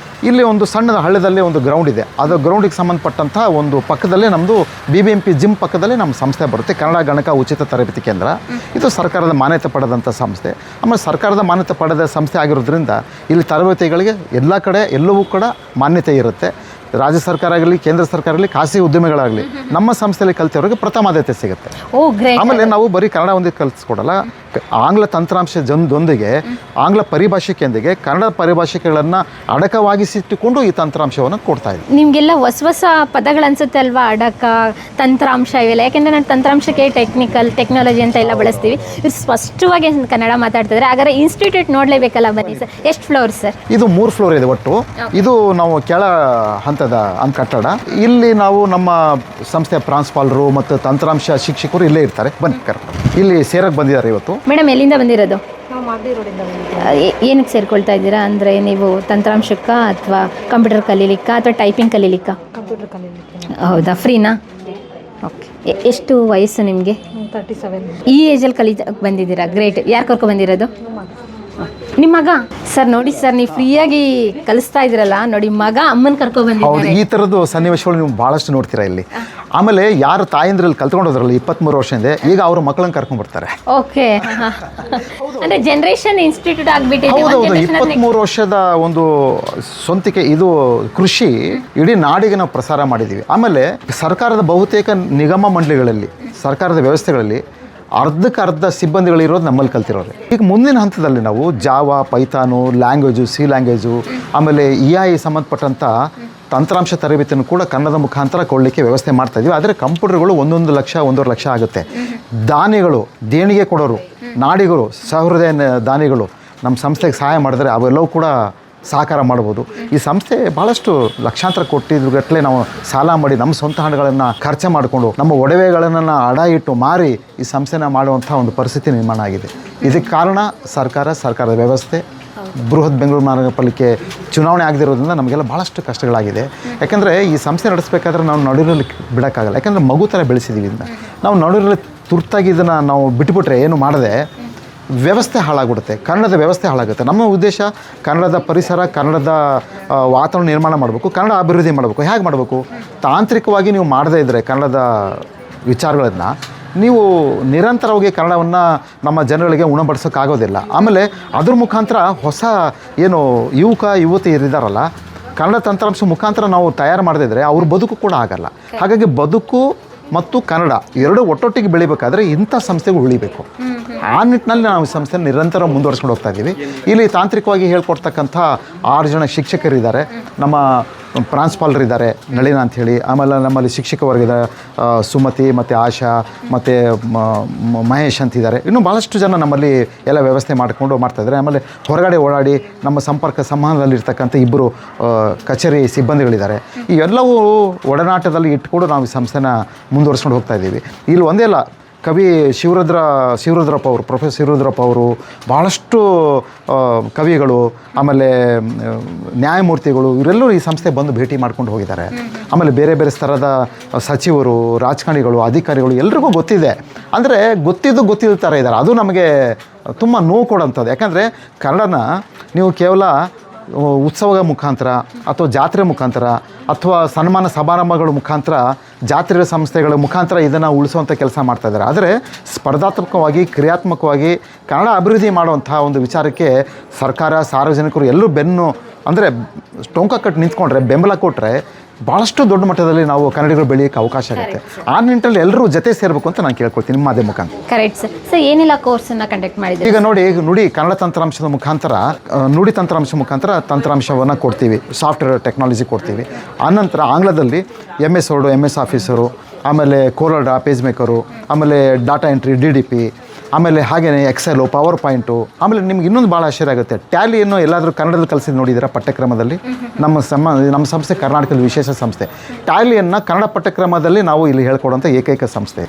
ಇಲ್ಲಿ ಒಂದು ಸಣ್ಣದ ಹಳ್ಳದಲ್ಲಿ ಒಂದು ಗ್ರೌಂಡ್ ಇದೆ. ಅದು ಗ್ರೌಂಡಿಗೆ ಸಂಬಂಧಪಟ್ಟಂಥ ಒಂದು ಪಕ್ಕದಲ್ಲೇ ನಮ್ಮದು BBMP ಜಿಮ್ ಪಕ್ಕದಲ್ಲೇ ನಮ್ಮ ಸಂಸ್ಥೆ ಬರುತ್ತೆ, ಕನ್ನಡ ಗಣಕ ಉಚಿತ ತರಬೇತಿ ಕೇಂದ್ರ. ಇದು ಸರ್ಕಾರದ ಮಾನ್ಯತೆ ಪಡೆದಂಥ ಸಂಸ್ಥೆ. ಆಮೇಲೆ ಸರ್ಕಾರದ ಮಾನ್ಯತೆ ಪಡೆದ ಸಂಸ್ಥೆ ಆಗಿರೋದ್ರಿಂದ ಇಲ್ಲಿ ತರಬೇತಿಗಳಿಗೆ ಎಲ್ಲ ಕಡೆ ಎಲ್ಲವೂ ಕೂಡ ಮಾನ್ಯತೆ ಇರುತ್ತೆ. ರಾಜ್ಯ ಸರ್ಕಾರ ಆಗಲಿ, ಕೇಂದ್ರ ಸರ್ಕಾರ ಆಗಲಿ, ಖಾಸಗಿ ಉದ್ಯಮಿಗಳಾಗಲಿ ನಮ್ಮ ಸಂಸ್ಥೆಯಲ್ಲಿ ಕಲಿತವ್ರಿಗೆ ಪ್ರಥಮ ಆದ್ಯತೆ ಸಿಗುತ್ತೆ. ಆಮೇಲೆ ನಾವು ಬರೀ ಕನ್ನಡ ಒಂದಿಗೆ ಕಲಿಸ್ಕೊಡಲ್ಲ, ಆಂಗ್ಲ ತಂತ್ರಾಂಶ ಜೊಂದಿಗೆ, ಆಂಗ್ಲ ಪರಿಭಾಷೆಯೊಂದಿಗೆ ಕನ್ನಡ ಪರಿಭಾಷೆಗಳನ್ನು ಅಡಕವಾಗಿಸಿಟ್ಟುಕೊಂಡು ಈ ತಂತ್ರಾಂಶವನ್ನು ಕೊಡ್ತಾ ಇದ್ದೀವಿ. ನಿಮಗೆಲ್ಲ ಹೊಸ ಪದಗಳು ಅನ್ಸುತ್ತೆ ಅಲ್ವಾ, ಅಡಕ, ತಂತ್ರಾಂಶ ಇವೆಲ್ಲ? ಯಾಕೆಂದರೆ ನಾನು ತಂತ್ರಾಂಶಕ್ಕೆ ಟೆಕ್ನಾಲಜಿ ಅಂತ ಎಲ್ಲ ಬಳಸ್ತೀವಿ. ಇವ್ರು ಸ್ಪಷ್ಟವಾಗಿ ಕನ್ನಡ ಮಾತಾಡ್ತಿದ್ದಾರೆ. ಹಾಗಾದ್ರೆ ಇನ್ಸ್ಟಿಟ್ಯೂಟ್ ನೋಡಲೇಬೇಕಲ್ಲ, ಬನ್ನಿ ಸರ್. ಎಷ್ಟು ಫ್ಲೋರ್ ಸರ್? ಇದು 3 ಫ್ಲೋರ್ ಇದೆ ಒಟ್ಟು. ಇದು ನಾವು ಕೆಳ ಹಂತದ ಕಟ್ಟಡ. ಇಲ್ಲಿ ನಾವು ನಮ್ಮ ಸಂಸ್ಥೆಯ ಪ್ರಾಂಶುಪಾಲರು ಮತ್ತು ತಂತ್ರಾಂಶ ಶಿಕ್ಷಕರು ಇಲ್ಲೇ ಇರ್ತಾರೆ. ಬನ್ನಿ, ಇಲ್ಲಿ ಸೇರಕ್ಕೆ ಬಂದಿದ್ದಾರೆ ಇವತ್ತು. ಮೇಡಮ್, ಎಲ್ಲಿಂದ ಬಂದಿರೋದು? ಏನಕ್ಕೆ ಸೇರ್ಕೊಳ್ತಾ ಇದ್ದೀರಾ? ಅಂದರೆ ನೀವು ತಂತ್ರಾಂಶಕ್ಕ ಅಥವಾ ಕಂಪ್ಯೂಟರ್ ಕಲೀಲಿಕ್ಕ ಅಥವಾ ಟೈಪಿಂಗ್ ಕಲೀಲಿಕ್ಕ? ಕಂಪ್ಯೂಟರ್ ಕಲೀಲಿಕ್ಕೆ. ಹೌದಾ, ಫ್ರೀನಾ? ಓಕೆ. ಎಷ್ಟು ವಯಸ್ಸು ನಿಮಗೆ? 37. ಈ ಏಜಲ್ಲಿ ಬಂದಿದ್ದೀರಾ? ಗ್ರೇಟ್. ಯಾರು ಕರ್ಕೊಂಡು ಬಂದಿರೋದು? ನಿಮ್ಮ ಮಗ. ಸರ್ ನೋಡಿ ಸರ್, ನೀವು ಫ್ರೀಯಾಗಿ ಕಲಿಸ್ತಾ ಇದ್ರಲ್ಲ, ನೋಡಿ ಮಗ ಅಮ್ಮನ ಕರ್ಕೊಂಡು ಬಂದಿದ್ದಾರೆ. ಈ ಥರದ್ದು ಸನ್ನಿವೇಶಗಳು ನೀವು ಭಾಳಷ್ಟು ನೋಡ್ತೀರಾ ಇಲ್ಲಿ. ಆಮೇಲೆ ಯಾರು ತಾಯಂದ್ರಲ್ಲಿ ಕಲ್ತ್ಕೊಂಡೋದ್ರಲ್ಲ 23 ವರ್ಷದಿಂದ, ಈಗ ಅವ್ರ ಮಕ್ಕಳನ್ನ ಕರ್ಕೊಂಡು ಬರ್ತಾರೆ. ಓಕೆ. ಅಂದರೆ ಜನರೇಷನ್ ಇನ್ಸ್ಟಿಟ್ಯೂಟ್ ಆಗಿಬಿಟ್ಟಿದೆ. ಹೌದೌದು, 23 ವರ್ಷದ ಒಂದು ಸ್ವಂತಿಕೆ ಇದು ಕೃಷಿ ಇಡೀ ನಾಡಿಗೆ ನಾವು ಪ್ರಸಾರ ಮಾಡಿದ್ದೀವಿ. ಆಮೇಲೆ ಸರ್ಕಾರದ ಬಹುತೇಕ ನಿಗಮ ಮಂಡಳಿಗಳಲ್ಲಿ, ಸರ್ಕಾರದ ವ್ಯವಸ್ಥೆಗಳಲ್ಲಿ ಅರ್ಧಕ್ಕರ್ಧ ಸಿಬ್ಬಂದಿಗಳಿರೋದು ನಮ್ಮಲ್ಲಿ ಕಲ್ತಿರೋರು. ಈಗ ಮುಂದಿನ ಹಂತದಲ್ಲಿ ನಾವು ಜಾವಾ, ಪೈಥಾನು, ಲ್ಯಾಂಗ್ವೇಜು, ಸಿ ಲ್ಯಾಂಗ್ವೇಜು, ಆಮೇಲೆ EI ಸಂಬಂಧಪಟ್ಟಂಥ ತಂತ್ರಾಂಶ ತರಬೇತಿಯನ್ನು ಕೂಡ ಕನ್ನಡದ ಮುಖಾಂತರ ಕೊಡಲಿಕ್ಕೆ ವ್ಯವಸ್ಥೆ ಮಾಡ್ತಾ ಇದ್ದೀವಿ. ಆದರೆ ಕಂಪ್ಯೂಟರ್ಗಳು 1 ಲಕ್ಷ 1.5 ಲಕ್ಷ ಆಗುತ್ತೆ. ದಾನಿಗಳು, ದೇಣಿಗೆ ಕೊಡೋರು, ನಾಡಿಗರು, ಸಹೃದಯ ದಾನಿಗಳು ನಮ್ಮ ಸಂಸ್ಥೆಗೆ ಸಹಾಯ ಮಾಡಿದ್ರೆ ಅವೆಲ್ಲವೂ ಕೂಡ ಸಹಕಾರ ಮಾಡ್ಬೋದು. ಈ ಸಂಸ್ಥೆ ಭಾಳಷ್ಟು ಲಕ್ಷಾಂತರ ಕೋಟಿಗಟ್ಟಲೆ ನಾವು ಸಾಲ ಮಾಡಿ ನಮ್ಮ ಸ್ವಂತ ಹಣಗಳನ್ನು ಖರ್ಚು ಮಾಡಿಕೊಂಡು ನಮ್ಮ ಒಡವೆಗಳನ್ನು ಅಡ ಇಟ್ಟು ಮಾರಿ ಈ ಸಂಸ್ಥೆನ ಮಾಡುವಂಥ ಒಂದು ಪರಿಸ್ಥಿತಿ ನಿರ್ಮಾಣ ಆಗಿದೆ. ಇದಕ್ಕೆ ಕಾರಣ ಸರ್ಕಾರದ ವ್ಯವಸ್ಥೆ, ಬೃಹತ್ ಬೆಂಗಳೂರು ಮಹಾನಗರ ಪಾಲಿಕೆ ಚುನಾವಣೆ ಆಗದಿರೋದ್ರಿಂದ ನಮಗೆಲ್ಲ ಭಾಳಷ್ಟು ಕಷ್ಟಗಳಾಗಿದೆ. ಯಾಕೆಂದರೆ ಈ ಸಂಸ್ಥೆ ನಡೆಸಬೇಕಾದ್ರೆ ನಾವು ನಡುವಿನಲ್ಲಿ ಬಿಡೋಕ್ಕಾಗಲ್ಲ. ಯಾಕೆಂದರೆ ಮಗು ಥರ ಬೆಳೆಸಿದ್ದೀವಿ ಇಂದ ನಾವು ನಡುವಿನಲ್ಲಿ ತುರ್ತಾಗಿ ಇದನ್ನು ನಾವು ಬಿಟ್ಟುಬಿಟ್ರೆ ಏನು ಮಾಡದೆ ವ್ಯವಸ್ಥೆ ಹಾಳಾಗ್ಬಿಡುತ್ತೆ, ಕನ್ನಡದ ವ್ಯವಸ್ಥೆ ಹಾಳಾಗುತ್ತೆ. ನಮ್ಮ ಉದ್ದೇಶ ಕನ್ನಡದ ಪರಿಸರ, ಕನ್ನಡದ ವಾತಾವರಣ ನಿರ್ಮಾಣ ಮಾಡಬೇಕು, ಕನ್ನಡ ಅಭಿವೃದ್ಧಿ ಮಾಡಬೇಕು. ಹೇಗೆ ಮಾಡಬೇಕು? ತಾಂತ್ರಿಕವಾಗಿ ನೀವು ಮಾಡದೇ ಇದ್ದರೆ ಕನ್ನಡದ ವಿಚಾರಗಳನ್ನು ನೀವು ನಿರಂತರವಾಗಿ ಕನ್ನಡವನ್ನು ನಮ್ಮ ಜನಗಳಿಗೆ ಉಣಬಡಿಸೋಕ್ಕಾಗೋದಿಲ್ಲ. ಆಮೇಲೆ ಅದ್ರ ಮುಖಾಂತರ ಹೊಸ ಏನು ಯುವತಿಯರಿದ್ದಾರಲ್ಲ, ಕನ್ನಡ ತಂತ್ರಾಂಶ ಮುಖಾಂತರ ನಾವು ತಯಾರು ಮಾಡದಿದ್ದರೆ ಅವ್ರ ಬದುಕು ಕೂಡ ಆಗಲ್ಲ. ಹಾಗಾಗಿ ಬದುಕು ಮತ್ತು ಕನ್ನಡ ಎರಡೂ ಒಟ್ಟೊಟ್ಟಿಗೆ ಬೆಳಿಬೇಕಾದ್ರೆ ಇಂಥ ಸಂಸ್ಥೆಗಳು ಉಳಿಬೇಕು. ಆ ನಿಟ್ಟಿನಲ್ಲಿ ನಾವು ಈ ಸಂಸ್ಥೆನ ನಿರಂತರ ಮುಂದುವರ್ಸ್ಕೊಂಡು ಹೋಗ್ತಾ ಇದ್ದೀವಿ. ಇಲ್ಲಿ ತಾಂತ್ರಿಕವಾಗಿ ಹೇಳ್ಕೊಡ್ತಕ್ಕಂಥ 6 ಜನ ಶಿಕ್ಷಕರಿದ್ದಾರೆ, ನಮ್ಮ ಪ್ರಾಂಶುಪಾಲರಿದ್ದಾರೆ ನಳಿನ ಅಂಥೇಳಿ, ಆಮೇಲೆ ನಮ್ಮಲ್ಲಿ ಶಿಕ್ಷಕ ವರ್ಗದ ಸುಮತಿ ಮತ್ತು ಆಶಾ ಮತ್ತು ಮಹೇಶ್ ಅಂತಿದ್ದಾರೆ. ಇನ್ನೂ ಭಾಳಷ್ಟು ಜನ ನಮ್ಮಲ್ಲಿ ಎಲ್ಲ ವ್ಯವಸ್ಥೆ ಮಾಡಿಕೊಂಡು ಮಾಡ್ತಾಯಿದ್ದಾರೆ. ಆಮೇಲೆ ಹೊರಗಡೆ ಓಡಾಡಿ ನಮ್ಮ ಸಂಪರ್ಕ ಸಂವಹನದಲ್ಲಿರ್ತಕ್ಕಂಥ 2 ಕಚೇರಿ ಸಿಬ್ಬಂದಿಗಳಿದ್ದಾರೆ. ಈ ಎಲ್ಲವೂ ಒಡನಾಟದಲ್ಲಿ ಇಟ್ಕೊಂಡು ನಾವು ಈ ಸಂಸ್ಥೆನ ಮುಂದುವರ್ಸ್ಕೊಂಡು ಹೋಗ್ತಾ ಇದ್ದೀವಿ. ಇಲ್ಲಿ ಒಂದೇ ಅಲ್ಲ, ಕವಿ ಶಿವರುದ್ರಪ್ಪ ಅವರು, ಪ್ರೊಫೆಸರ್ ಶಿವರುದ್ರಪ್ಪ ಅವರು, ಭಾಳಷ್ಟು ಕವಿಗಳು, ಆಮೇಲೆ ನ್ಯಾಯಮೂರ್ತಿಗಳು, ಇವರೆಲ್ಲರೂ ಈ ಸಂಸ್ಥೆ ಬಂದು ಭೇಟಿ ಮಾಡ್ಕೊಂಡು ಹೋಗಿದ್ದಾರೆ. ಆಮೇಲೆ ಬೇರೆ ಬೇರೆ ಸ್ತರದ ಸಚಿವರು, ರಾಜಕಾರಣಿಗಳು, ಅಧಿಕಾರಿಗಳು ಎಲ್ರಿಗೂ ಗೊತ್ತಿದೆ. ಅಂದರೆ ಗೊತ್ತಿದ್ದ ಥರ ಇದ್ದಾರೆ. ಅದು ನಮಗೆ ತುಂಬ ನೋವು ಕೊಡೋಂಥದ್ದು. ಯಾಕಂದರೆ ಕನ್ನಡನ ನೀವು ಕೇವಲ ಉತ್ಸವದ ಮುಖಾಂತರ ಅಥವಾ ಜಾತ್ರೆ ಮುಖಾಂತರ ಅಥವಾ ಸನ್ಮಾನ ಸಮಾರಂಭಗಳ ಮುಖಾಂತರ, ಜಾತ್ರೆಗಳ ಸಂಸ್ಥೆಗಳ ಮುಖಾಂತರ ಇದನ್ನು ಉಳಿಸುವಂಥ ಕೆಲಸ ಮಾಡ್ತಾಯಿದ್ದಾರೆ. ಆದರೆ ಸ್ಪರ್ಧಾತ್ಮಕವಾಗಿ, ಕ್ರಿಯಾತ್ಮಕವಾಗಿ ಕನ್ನಡ ಅಭಿವೃದ್ಧಿ ಮಾಡುವಂಥ ಒಂದು ವಿಚಾರಕ್ಕೆ ಸರ್ಕಾರ, ಸಾರ್ವಜನಿಕರು ಎಲ್ಲರೂ ಅಂದರೆ ಟೊಂಕ ಕಟ್ಟು ನಿಂತ್ಕೊಂಡ್ರೆ, ಬೆಂಬಲ ಕೊಟ್ಟರೆ ಭಾಳಷ್ಟು ದೊಡ್ಡ ಮಟ್ಟದಲ್ಲಿ ನಾವು ಕನ್ನಡಿಗರು ಬೆಳೆಯೋಕ್ಕೆ ಅವಕಾಶ ಆಗುತ್ತೆ. ಆ ನಿಟ್ಟಿನಲ್ಲಿ ಎಲ್ಲರೂ ಜೊತೆ ಸೇರಬೇಕು ಅಂತ ನಾನು ಕೇಳ್ಕೊಳ್ತೀನಿ ನಿಮ್ಮ ಮಾಧ್ಯಮ ಮುಖಾಂತರ. Correct sir. ಸರ್ ಏನೆಲ್ಲ ಕೋರ್ಸನ್ನು ಕಂಡಕ್ಟ್ ಮಾಡಿದ್ದೀವಿ? ಈಗ ನುಡಿ ಕನ್ನಡ ತಂತ್ರಾಂಶದ ಮುಖಾಂತರ, ನುಡಿ ತಂತ್ರಾಂಶ ಮುಖಾಂತರ ತಂತ್ರಾಂಶವನ್ನು ಕೊಡ್ತೀವಿ, ಸಾಫ್ಟ್ವೇರ್ ಟೆಕ್ನಾಲಜಿ ಕೊಡ್ತೀವಿ. ಆನಂತರ ಆಂಗ್ಲದಲ್ಲಿ MS ವರ್ಡು, MS ಆಫೀಸರು, ಆಮೇಲೆ ಕೋರಲ್ಡ್ರಾ, ಪೇಜ್ ಮೇಕರು, ಆಮೇಲೆ ಡಾಟಾ ಎಂಟ್ರಿ, DDP, ಆಮೇಲೆ ಹಾಗೆಯೇ ಎಕ್ಸೆಲು, ಪವರ್ ಪಾಯಿಂಟು. ಆಮೇಲೆ ನಿಮ್ಗೆ ಇನ್ನೊಂದು ಭಾಳ ಆಶ್ಚರ್ಯ ಆಗುತ್ತೆ, ಟ್ಯಾಲಿಯನ್ನು ಎಲ್ಲಾದರೂ ಕನ್ನಡದಲ್ಲಿ ಕಲಿಸಿ ನೋಡಿದ್ದೀರಾ ಪಠ್ಯಕ್ರಮದಲ್ಲಿ? ನಮ್ಮ ಸಂಸ್ಥೆ ಕರ್ನಾಟಕದ ವಿಶೇಷ ಸಂಸ್ಥೆ. ಟ್ಯಾಲಿಯನ್ನು ಕನ್ನಡ ಪಠ್ಯಕ್ರಮದಲ್ಲಿ ನಾವು ಇಲ್ಲಿ ಹೇಳ್ಕೊಡುವಂಥ ಏಕೈಕ ಸಂಸ್ಥೆ.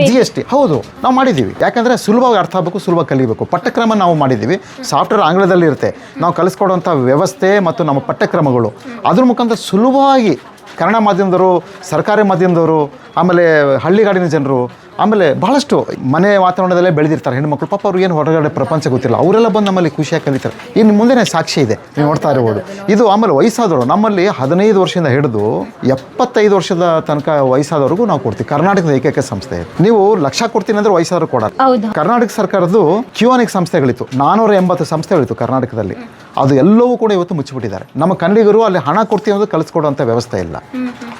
GST ಹೌದು, ನಾವು ಮಾಡಿದ್ದೀವಿ. ಯಾಕಂದರೆ ಸುಲಭವಾಗಿ ಅರ್ಥ ಆಗಬೇಕು, ಸುಲಭ ಕಲಿಬೇಕು. ಪಠ್ಯಕ್ರಮ ನಾವು ಮಾಡಿದ್ದೀವಿ, ಸಾಫ್ಟ್ವೇರ್ ಆಂಗ್ಲದಲ್ಲಿ ಇರುತ್ತೆ. ನಾವು ಕಲಿಸ್ಕೊಡುವಂಥ ವ್ಯವಸ್ಥೆ ಮತ್ತು ನಮ್ಮ ಪಠ್ಯಕ್ರಮಗಳು ಅದ್ರ ಮುಖಾಂತರ ಸುಲಭವಾಗಿ ಕನ್ನಡ ಮಾಧ್ಯಮದವರು, ಸರ್ಕಾರಿ ಮಾಧ್ಯಮದವರು, ಆಮೇಲೆ ಹಳ್ಳಿಗಾಡಿನ ಜನರು, ಆಮೇಲೆ ಭಾಳಷ್ಟು ಮನೆ ವಾತಾವರಣದಲ್ಲೇ ಬೆಳೆದಿರ್ತಾರೆ ಹೆಣ್ಮಕ್ಳು. ಪಾಪ ಅವ್ರಿಗೆ ಏನು ಹೊರಗಡೆ ಪ್ರಪಂಚ ಗೊತ್ತಿಲ್ಲ, ಅವರೆಲ್ಲ ಬಂದು ನಮ್ಮಲ್ಲಿ ಖುಷಿಯಾಗಿ ಕಲಿತಾರೆ. ಇನ್ನು ಮುಂದೆ ಸಾಕ್ಷಿ ಇದೆ, ನೀವು ನೋಡ್ತಾ ಇರ್ಬೋದು. ಇದು ಆಮೇಲೆ ವಯಸ್ಸಾದವರು, ನಮ್ಮಲ್ಲಿ 15 ವರ್ಷದಿಂದ ಹಿಡಿದು 75 ವರ್ಷದ ತನಕ ವಯಸ್ಸಾದವ್ರಿಗೂ ನಾವು ಕೊಡ್ತೀವಿ. ಕರ್ನಾಟಕದ ಏಕೈಕ ಸಂಸ್ಥೆ. ನೀವು ಲಕ್ಷ ಕೊಡ್ತೀನಿ ಅಂದರೆ ವಯಸ್ಸಾದ್ರು ಕೊಡೋದು. ಕರ್ನಾಟಕ ಸರ್ಕಾರದ್ದು ಕ್ಯೂನಿಕ್ ಸಂಸ್ಥೆಗಳಿತ್ತು, 480 ಸಂಸ್ಥೆಗಳಿತ್ತು ಕರ್ನಾಟಕದಲ್ಲಿ. ಅದು ಎಲ್ಲವೂ ಕೂಡ ಇವತ್ತು ಮುಚ್ಚಿಬಿಟ್ಟಿದ್ದಾರೆ. ನಮ್ಮ ಕನ್ನಡಿಗರು ಅಲ್ಲಿ ಹಣ ಕೊಡ್ತೀವಿ ಅನ್ನೋದು ಕಲಿಸ್ಕೊಡುವಂಥ ವ್ಯವಸ್ಥೆ ಇಲ್ಲ.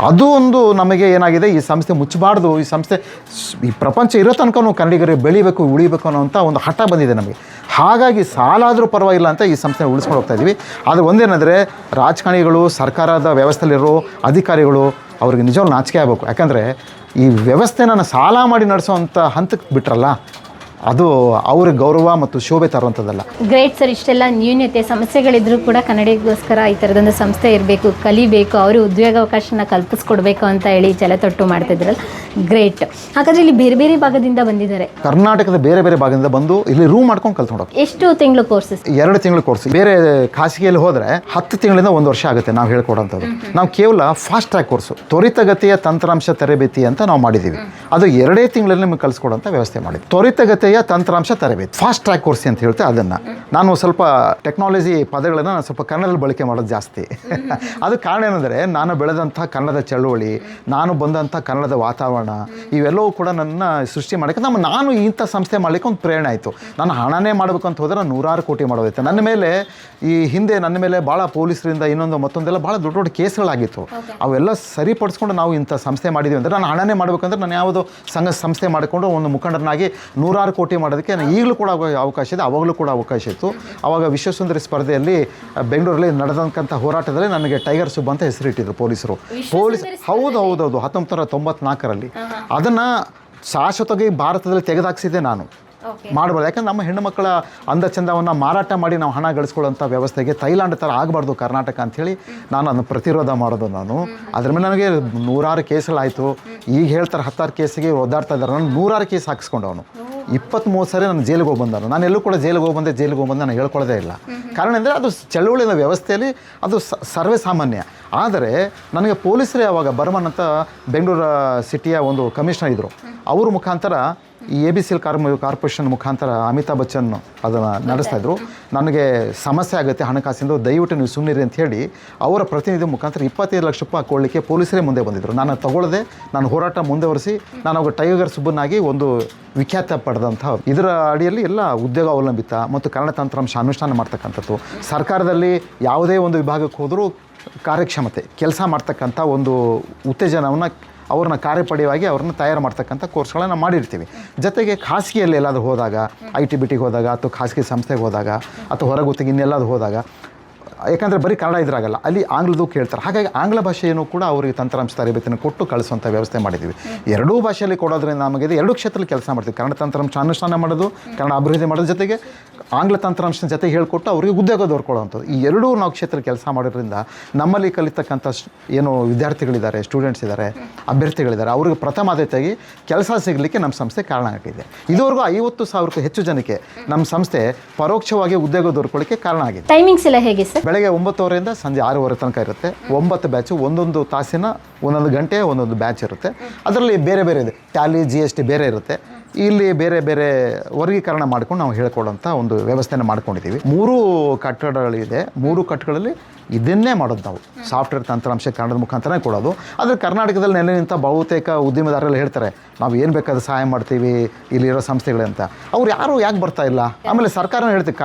ಅದು ಒಂದು ನಮಗೆ ಏನಾಗಿದೆ, ಈ ಸಂಸ್ಥೆ ಮುಚ್ಚಬಾರ್ದು, ಈ ಸಂಸ್ಥೆ ಈ ಪ್ರಪಂಚ ಇರೋ ತನಕ ಕನ್ನಡಿಗರಿಗೆ ಬೆಳಿಬೇಕು, ಉಳಿಬೇಕು ಅನ್ನೋಂಥ ಒಂದು ಹಠ ಬಂದಿದೆ ನಮಗೆ. ಹಾಗಾಗಿ ಸಾಲ ಆದರೂ ಪರವಾಗಿಲ್ಲ ಅಂತ ಈ ಸಂಸ್ಥೆ ಉಳಿಸ್ಕೊಂಡು ಹೋಗ್ತಾ ಇದ್ದೀವಿ. ಆದರೆ ಒಂದೇನೆಂದರೆ, ರಾಜಕಾರಣಿಗಳು, ಸರ್ಕಾರದ ವ್ಯವಸ್ಥೆಯಲ್ಲಿರೋ ಅಧಿಕಾರಿಗಳು ಅವ್ರಿಗೆ ನಿಜವಾಗ್ಲೂ ನಾಚಿಕೆ ಆಗಬೇಕು. ಯಾಕಂದರೆ ಈ ವ್ಯವಸ್ಥೆನ ಸಾಲ ಮಾಡಿ ನಡೆಸೋವಂಥ ಹಂತಕ್ಕೆ ಬಿಟ್ರಲ್ಲ, ಅದು ಅವ್ರ ಗೌರವ ಮತ್ತು ಶೋಭೆ ತರುವಂಥದ್ದಲ್ಲ. Great sir. ಇಷ್ಟೆಲ್ಲ ನ್ಯೂನ್ಯತೆ ಸಮಸ್ಯೆಗಳಿದ್ರೂ ಕೂಡ ಕನ್ನಡಿಗೋಸ್ಕರ ಈ ಥರದೊಂದು ಸಂಸ್ಥೆ ಇರಬೇಕು, ಕಲಿಬೇಕು, ಅವರು ಉದ್ಯೋಗಾವಕಾಶನ ಕಲ್ಪಿಸ್ಕೊಡ್ಬೇಕು ಅಂತ ಹೇಳಿ ಜಲತೊಟ್ಟು ಮಾಡ್ತಿದ್ರಲ್ಲ, ಗ್ರೇಟ್. ಹಾಗಾದರೆ ಇಲ್ಲಿ ಬೇರೆ ಬೇರೆ ಭಾಗದಿಂದ ಬಂದಿದ್ದಾರೆ, ಕರ್ನಾಟಕದ ಬೇರೆ ಬೇರೆ ಭಾಗದಿಂದ ಬಂದು ಇಲ್ಲಿ ರೂಮ್ ಮಾಡ್ಕೊಂಡು ಕಲ್ತ್ಕೊಂಡು. ಎಷ್ಟು ತಿಂಗಳು ಕೋರ್ಸಸ್? 2 ತಿಂಗಳು ಕೋರ್ಸ್. ಬೇರೆ ಖಾಸಗಿಯಲ್ಲಿ ಹೋದರೆ 10 ತಿಂಗಳಿಂದ 1 ವರ್ಷ ಆಗುತ್ತೆ ನಾವು ಹೇಳ್ಕೊಡೋಂಥದ್ದು. ನಾವು ಕೇವಲ ಫಾಸ್ಟ್ ಟ್ರ್ಯಾಕ್ ಕೋರ್ಸು, ತ್ವರಿತಗತಿಯ ತಂತ್ರಾಂಶ ತರಬೇತಿ ಅಂತ ನಾವು ಮಾಡಿದ್ದೀವಿ. ಅದು 2 ತಿಂಗಳಲ್ಲಿ ನಿಮಗೆ ಕಲಿಸ್ಕೊಡೋಂಥ ವ್ಯವಸ್ಥೆ ಮಾಡಿದ್ವಿ. ತ್ವರಿತಗತಿಯ ತಂತ್ರಾಂಶ ತರಬೇತಿ, ಫಾಸ್ಟ್ ಟ್ರ್ಯಾಕ್ ಕೋರ್ಸ್ ಅಂತ ಹೇಳ್ತೆ. ಅದನ್ನು ನಾನು ಸ್ವಲ್ಪ ಟೆಕ್ನಾಲಜಿ ಪದಗಳನ್ನು ನಾನು ಸ್ವಲ್ಪ ಕನ್ನಡದಲ್ಲಿ ಬಳಕೆ ಮಾಡೋದು ಜಾಸ್ತಿ. ಅದು ಕಾರಣ ಏನಂದರೆ, ನಾನು ಬೆಳೆದಂಥ ಕನ್ನಡದ ಚಳುವಳಿ, ನಾನು ಬಂದಂಥ ಕನ್ನಡದ ವಾತಾವರಣ, ಇವೆಲ್ಲವೂ ಕೂಡ ನನ್ನ ಸೃಷ್ಟಿ ಮಾಡೋಕ್ಕೆ ನಾನು ಇಂಥ ಸಂಸ್ಥೆ ಮಾಡಲಿಕ್ಕೆ ಒಂದು ಪ್ರೇರಣೆ ಆಯಿತು. ನಾನು ಹಣನೇ ಮಾಡಬೇಕು ಅಂತ ಹೋದರೆ 100 ಕೋಟಿ ಮಾಡೋದೈತೆ. ನನ್ನ ಮೇಲೆ ನನ್ನ ಮೇಲೆ ಭಾಳ ಪೊಲೀಸರಿಂದ ಮತ್ತೊಂದೆಲ್ಲ ಭಾಳ ದೊಡ್ಡ ದೊಡ್ಡ ಕೇಸ್ಗಳಾಗಿತ್ತು. ಅವೆಲ್ಲ ಸರಿಪಡಿಸ್ಕೊಂಡು ನಾವು ಇಂಥ ಸಂಸ್ಥೆ ಮಾಡಿದ್ದೀವಿ ಅಂದರೆ, ನಾನು ಹಣನೇ ಮಾಡಬೇಕಂದ್ರೆ ನಾನು ಯಾವುದೋ ಸಂಸ್ಥೆ ಮಾಡಿಕೊಂಡು ಒಂದು ಮುಖಂಡರನಾಗಿ 100 ಕೋಟಿ ಮಾಡೋದಕ್ಕೆ ಈಗಲೂ ಕೂಡ ಅವಕಾಶ ಇದೆ, ಅವಾಗಲೂ ಕೂಡ ಅವಕಾಶ ಇತ್ತು. ಆವಾಗ ವಿಶ್ವಸುಂದರಿ ಸ್ಪರ್ಧೆಯಲ್ಲಿ ಬೆಂಗಳೂರಲ್ಲಿ ನಡೆದಂಥ ಹೋರಾಟದಲ್ಲಿ ನನಗೆ ಟೈಗರ್ ಸುಬ್ಬ ಅಂತ ಹೆಸರಿಟ್ಟಿದ್ರು ಪೊಲೀಸರು. ಹೌದು 1994ರಲ್ಲಿ. ಅದನ್ನು ಶಾಶ್ವತವಾಗಿ ಭಾರತದಲ್ಲಿ ತೆಗೆದುಹಾಕ್ಸಿದ್ದೆ ನಾನು. ಮಾಡಬಾರ್ದು, ಯಾಕಂದ್ರೆ ನಮ್ಮ ಹೆಣ್ಣು ಮಕ್ಕಳ ಅಂದ ಚಂದವನ್ನು ಮಾರಾಟ ಮಾಡಿ ನಾವು ಹಣ ಗಳಿಸ್ಕೊಳ್ಳೋಂಥ ವ್ಯವಸ್ಥೆಗೆ ಥೈಲ್ಯಾಂಡ್ ಥರ ಆಗಬಾರ್ದು ಕರ್ನಾಟಕ ಅಂಥೇಳಿ ನಾನು ಅದನ್ನು ಪ್ರತಿರೋಧ ಮಾಡೋದು. ಅದ್ರ ಮೇಲೆ ನನಗೆ 100 ಕೇಸ್ಗಳಾಯಿತು. ಈಗ ಹೇಳ್ತಾರೆ 10 ಕೇಸಿಗೆ ಒದ್ದಾಡ್ತಾ ಇದ್ದಾರೆ. ನಾನು 100 ಕೇಸ್ ಹಾಕಿಸ್ಕೊಂಡವನು. 23 ಸರಿ ನಾನು ಜೈಲಿಗೆ ಹೋಗಿ ಬಂದನು. ನಾನು ಎಲ್ಲೂ ಕೂಡ ಜೈಲಿಗೆ ಹೋಗಿ ಬಂದೆ ನಾನು ಹೇಳ್ಕೊಳ್ಳೋದೇ ಇಲ್ಲ. ಕಾರಣ ಅಂದರೆ ಅದು ಚಳುವಳಿಯ ವ್ಯವಸ್ಥೆಯಲ್ಲಿ ಅದು ಸರ್ವೇ ಸಾಮಾನ್ಯ. ಆದರೆ ನನಗೆ ಪೊಲೀಸರೇ ಅವಾಗ ಬರ್ಮನ್ ಅಂತ ಬೆಂಗಳೂರು ಸಿಟಿಯ ಒಂದು ಕಮಿಷನರ್ ಇದ್ದರು. ಅವ್ರ ಮುಖಾಂತರ ಈ ABCL ಕಾರ್ಪೊರೇಷನ್ ಮುಖಾಂತರ ಅಮಿತಾಬ್ ಬಚ್ಚನ್ ಅದನ್ನು ನಡೆಸ್ತಾಯಿದ್ರು. ನನಗೆ ಸಮಸ್ಯೆ ಆಗುತ್ತೆ ಹಣಕಾಸಿಂದು, ದಯವಿಟ್ಟು ನೀವು ಸುಮ್ಮನಿರಿ ಅಂತ ಹೇಳಿ ಅವರ ಪ್ರತಿನಿಧಿ ಮುಖಾಂತರ 25 ಲಕ್ಷ ರೂಪಾಯಿ ಕೊಡಲಿಕ್ಕೆ ಪೊಲೀಸರೇ ಮುಂದೆ ಬಂದಿದ್ದರು. ನಾನು ತಗೊಳ್ಳದೆ ನಾನು ಹೋರಾಟ ಮುಂದುವರಿಸಿ ನಾನು ಅವಾಗ ಟೈಗರ್ ಸುಬ್ಬನಾಗಿ ಒಂದು ವಿಖ್ಯಾತ ಪಡೆದಂಥ ಇದರ ಅಡಿಯಲ್ಲಿ ಎಲ್ಲ ಉದ್ಯೋಗ ಅವಲಂಬಿತ ಮತ್ತು ಕನ್ನಡ ತಂತ್ರಾಂಶ ಅನುಷ್ಠಾನ ಮಾಡ್ತಕ್ಕಂಥದ್ದು, ಸರ್ಕಾರದಲ್ಲಿ ಯಾವುದೇ ಒಂದು ವಿಭಾಗಕ್ಕೆ ಹೋದರೂ ಕಾರ್ಯಕ್ಷಮತೆ ಕೆಲಸ ಮಾಡ್ತಕ್ಕಂಥ ಒಂದು ಉತ್ತೇಜನವನ್ನು ಅವ್ರನ್ನ ಕಾರ್ಯಪಡೆಯಾಗಿ ಅವ್ರನ್ನ ತಯಾರು ಮಾಡ್ತಕ್ಕಂಥ ಕೋರ್ಸ್ಗಳನ್ನು ಮಾಡಿರ್ತೀವಿ. ಜೊತೆಗೆ ಖಾಸಗಿಯಲ್ಲಿ ಎಲ್ಲಾದರೂ ಹೋದಾಗ, IT-BTಗೆ ಹೋದಾಗ ಅಥವಾ ಖಾಸಗಿ ಸಂಸ್ಥೆಗೆ ಹೋದಾಗ ಅಥವಾ ಹೊರಗುತ್ತಿಗೆ ಇನ್ನೆಲ್ಲಾದರೂ ಹೋದಾಗ, ಯಾಕಂದರೆ ಬರೀ ಕನ್ನಡ ಇದ್ರಾಗಲ್ಲ, ಅಲ್ಲಿ ಆಂಗ್ಲದ್ದು ಕೇಳ್ತಾರೆ. ಹಾಗಾಗಿ ಆಂಗ್ಲ ಭಾಷೆಯನ್ನು ಕೂಡ ಅವರಿಗೆ ತಂತ್ರಾಂಶ ತರಬೇತಿಯನ್ನು ಕೊಟ್ಟು ಕಳಿಸುವಂಥ ವ್ಯವಸ್ಥೆ ಮಾಡಿದ್ದೀವಿ. ಎರಡೂ ಭಾಷೆಯಲ್ಲಿ ಕೊಡೋದ್ರಿಂದ ನಮಗೆ ಎರಡೂ ಕ್ಷೇತ್ರದಲ್ಲಿ ಕೆಲಸ ಮಾಡ್ತೀವಿ. ಕನ್ನಡ ತಂತ್ರಾಂಶ ಅನುಷ್ಠಾನ ಮಾಡೋದು, ಕನ್ನಡ ಅಭಿವೃದ್ಧಿ ಮಾಡೋದ್ರ ಜೊತೆಗೆ ಆಂಗ್ಲ ತಂತ್ರಾಂಶದ ಜೊತೆ ಹೇಳ್ಕೊಟ್ಟು ಅವರಿಗೆ ಉದ್ಯೋಗ ದೊರಕೊಳ್ಳುವಂಥದ್ದು. ಈ ಎರಡೂ ನಾವು ಕ್ಷೇತ್ರದಲ್ಲಿ ಕೆಲಸ ಮಾಡೋದ್ರಿಂದ ನಮ್ಮಲ್ಲಿ ಕಲಿತಕ್ಕಂಥ ಏನು ವಿದ್ಯಾರ್ಥಿಗಳಿದ್ದಾರೆ, ಸ್ಟೂಡೆಂಟ್ಸ್ ಇದ್ದಾರೆ, ಅಭ್ಯರ್ಥಿಗಳಿದ್ದಾರೆ, ಅವ್ರಿಗೆ ಪ್ರಥಮ ಆದ್ಯತೆಯಾಗಿ ಕೆಲಸ ಸಿಗಲಿಕ್ಕೆ ನಮ್ಮ ಸಂಸ್ಥೆ ಕಾರಣ ಆಗಿದೆ. ಇದುವರೆಗೂ 50,000ಕ್ಕೂ ಹೆಚ್ಚು ಜನಕ್ಕೆ ನಮ್ಮ ಸಂಸ್ಥೆ ಪರೋಕ್ಷವಾಗಿ ಉದ್ಯೋಗ ದೊರಕೊಳ್ಳಿಕ್ಕೆ ಕಾರಣ ಆಗಿದೆ. ಟೈಮಿಂಗ್ಸ್ ಎಲ್ಲ ಹೇಗೆ ಸರ್? ಬೆಳಗ್ಗೆ 9:00 ಸಂಜೆ 6:00 ತನಕ ಇರುತ್ತೆ. 9 ಬ್ಯಾಚು, ಒಂದೊಂದು ತಾಸಿನ 1 ಗಂಟೆ ಒಂದೊಂದು ಬ್ಯಾಚ್ ಇರುತ್ತೆ. ಅದರಲ್ಲಿ ಬೇರೆ ಬೇರೆ ಇದೆ, ಟ್ಯಾಲಿ GST ಬೇರೆ ಇರುತ್ತೆ. ಇಲ್ಲಿ ಬೇರೆ ಬೇರೆ ವರ್ಗೀಕರಣ ಮಾಡ್ಕೊಂಡು ನಾವು ಹೇಳ್ಕೊಡೋಂಥ ಒಂದು ವ್ಯವಸ್ಥೆನ ಮಾಡ್ಕೊಂಡಿದ್ದೀವಿ. 3 ಕಟ್ಟಡಗಳಿದೆ. 3 ಕಟ್ಟಡಗಳಲ್ಲಿ ಇದನ್ನೇ ಮಾಡೋದು ನಾವು. ಸಾಫ್ಟ್ವೇರ್ ತಂತ್ರಾಂಶ ಕನ್ನಡದ ಮುಖಾಂತರನೇ ಕೊಡೋದು. ಆದರೆ ಕರ್ನಾಟಕದಲ್ಲಿ ನೆಲೆ ನಿಂತ ಬಹುತೇಕ ಉದ್ಯಮದಾರರೆಲ್ಲ ಹೇಳ್ತಾರೆ ನಾವು ಏನು ಬೇಕಾದ್ರೂ ಸಹಾಯ ಮಾಡ್ತೀವಿ ಇಲ್ಲಿರೋ ಸಂಸ್ಥೆಗಳಂತ. ಅವ್ರು ಯಾರು ಯಾಕೆ ಬರ್ತಾ ಇಲ್ಲ? ಆಮೇಲೆ ಸರ್ಕಾರನ ಹೇಳ್ತೀವಿ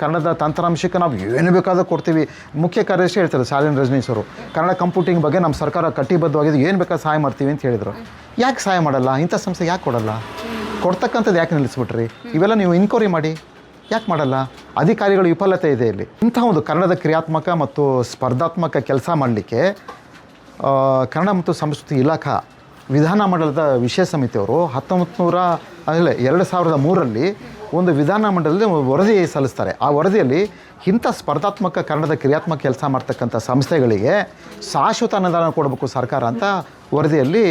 ಕನ್ನಡದ ತಂತ್ರಾಂಶಕ್ಕೆ ನಾವು ಏನು ಬೇಕಾದ್ರೂ ಕೊಡ್ತೀವಿ. ಮುಖ್ಯ ಕಾರ್ಯದರ್ಶಿ ಹೇಳ್ತಾರೆ ಶಾಲಿನ್ ರಜನೀಶ್ ಅವರು, ಕನ್ನಡ ಕಂಪ್ಯೂಟಿಂಗ್ ಬಗ್ಗೆ ನಮ್ಮ ಸರ್ಕಾರ ಕಟ್ಟಿಬದ್ಧವಾಗಿದ್ದು ಏನು ಬೇಕಾದ್ರೂ ಸಹಾಯ ಮಾಡ್ತೀವಿ ಅಂತ ಹೇಳಿದರು. ಯಾಕೆ ಸಹಾಯ ಮಾಡಲ್ಲ? ಇಂಥ ಸಂಸ್ಥೆ ಯಾಕೆ ಕೊಡಲ್ಲ? ಕೊಡ್ತಕ್ಕಂಥದ್ದು ಯಾಕೆ ನಿಲ್ಲಿಸ್ಬಿಟ್ರಿ? ಇವೆಲ್ಲ ನೀವು ಇನ್ಕ್ವೈರಿ ಮಾಡಿ. ಯಾಕೆ ಮಾಡಲ್ಲ? ಅಧಿಕಾರಿಗಳ ವಿಫಲತೆ ಇದೆ ಇಲ್ಲಿ. ಇಂಥ ಒಂದು ಕನ್ನಡದ ಕ್ರಿಯಾತ್ಮಕ ಮತ್ತು ಸ್ಪರ್ಧಾತ್ಮಕ ಕೆಲಸ ಮಾಡಲಿಕ್ಕೆ ಕನ್ನಡ ಮತ್ತು ಸಂಸ್ಕೃತಿ ಇಲಾಖಾ ವಿಧಾನಮಂಡಲದ ವಿಶೇಷ ಸಮಿತಿಯವರು 2003ರಲ್ಲಿ ಒಂದು ವಿಧಾನಮಂಡಲದಲ್ಲಿ ವರದಿ ಸಲ್ಲಿಸ್ತಾರೆ. ಆ ವರದಿಯಲ್ಲಿ ಇಂಥ ಸ್ಪರ್ಧಾತ್ಮಕ ಕನ್ನಡದ ಕ್ರಿಯಾತ್ಮಕ ಕೆಲಸ ಮಾಡ್ತಕ್ಕಂಥ ಸಂಸ್ಥೆಗಳಿಗೆ ಶಾಶ್ವತ ಅನುದಾನ ಕೊಡಬೇಕು ಸರ್ಕಾರ ಅಂತ ವರದಿಯಲ್ಲಿ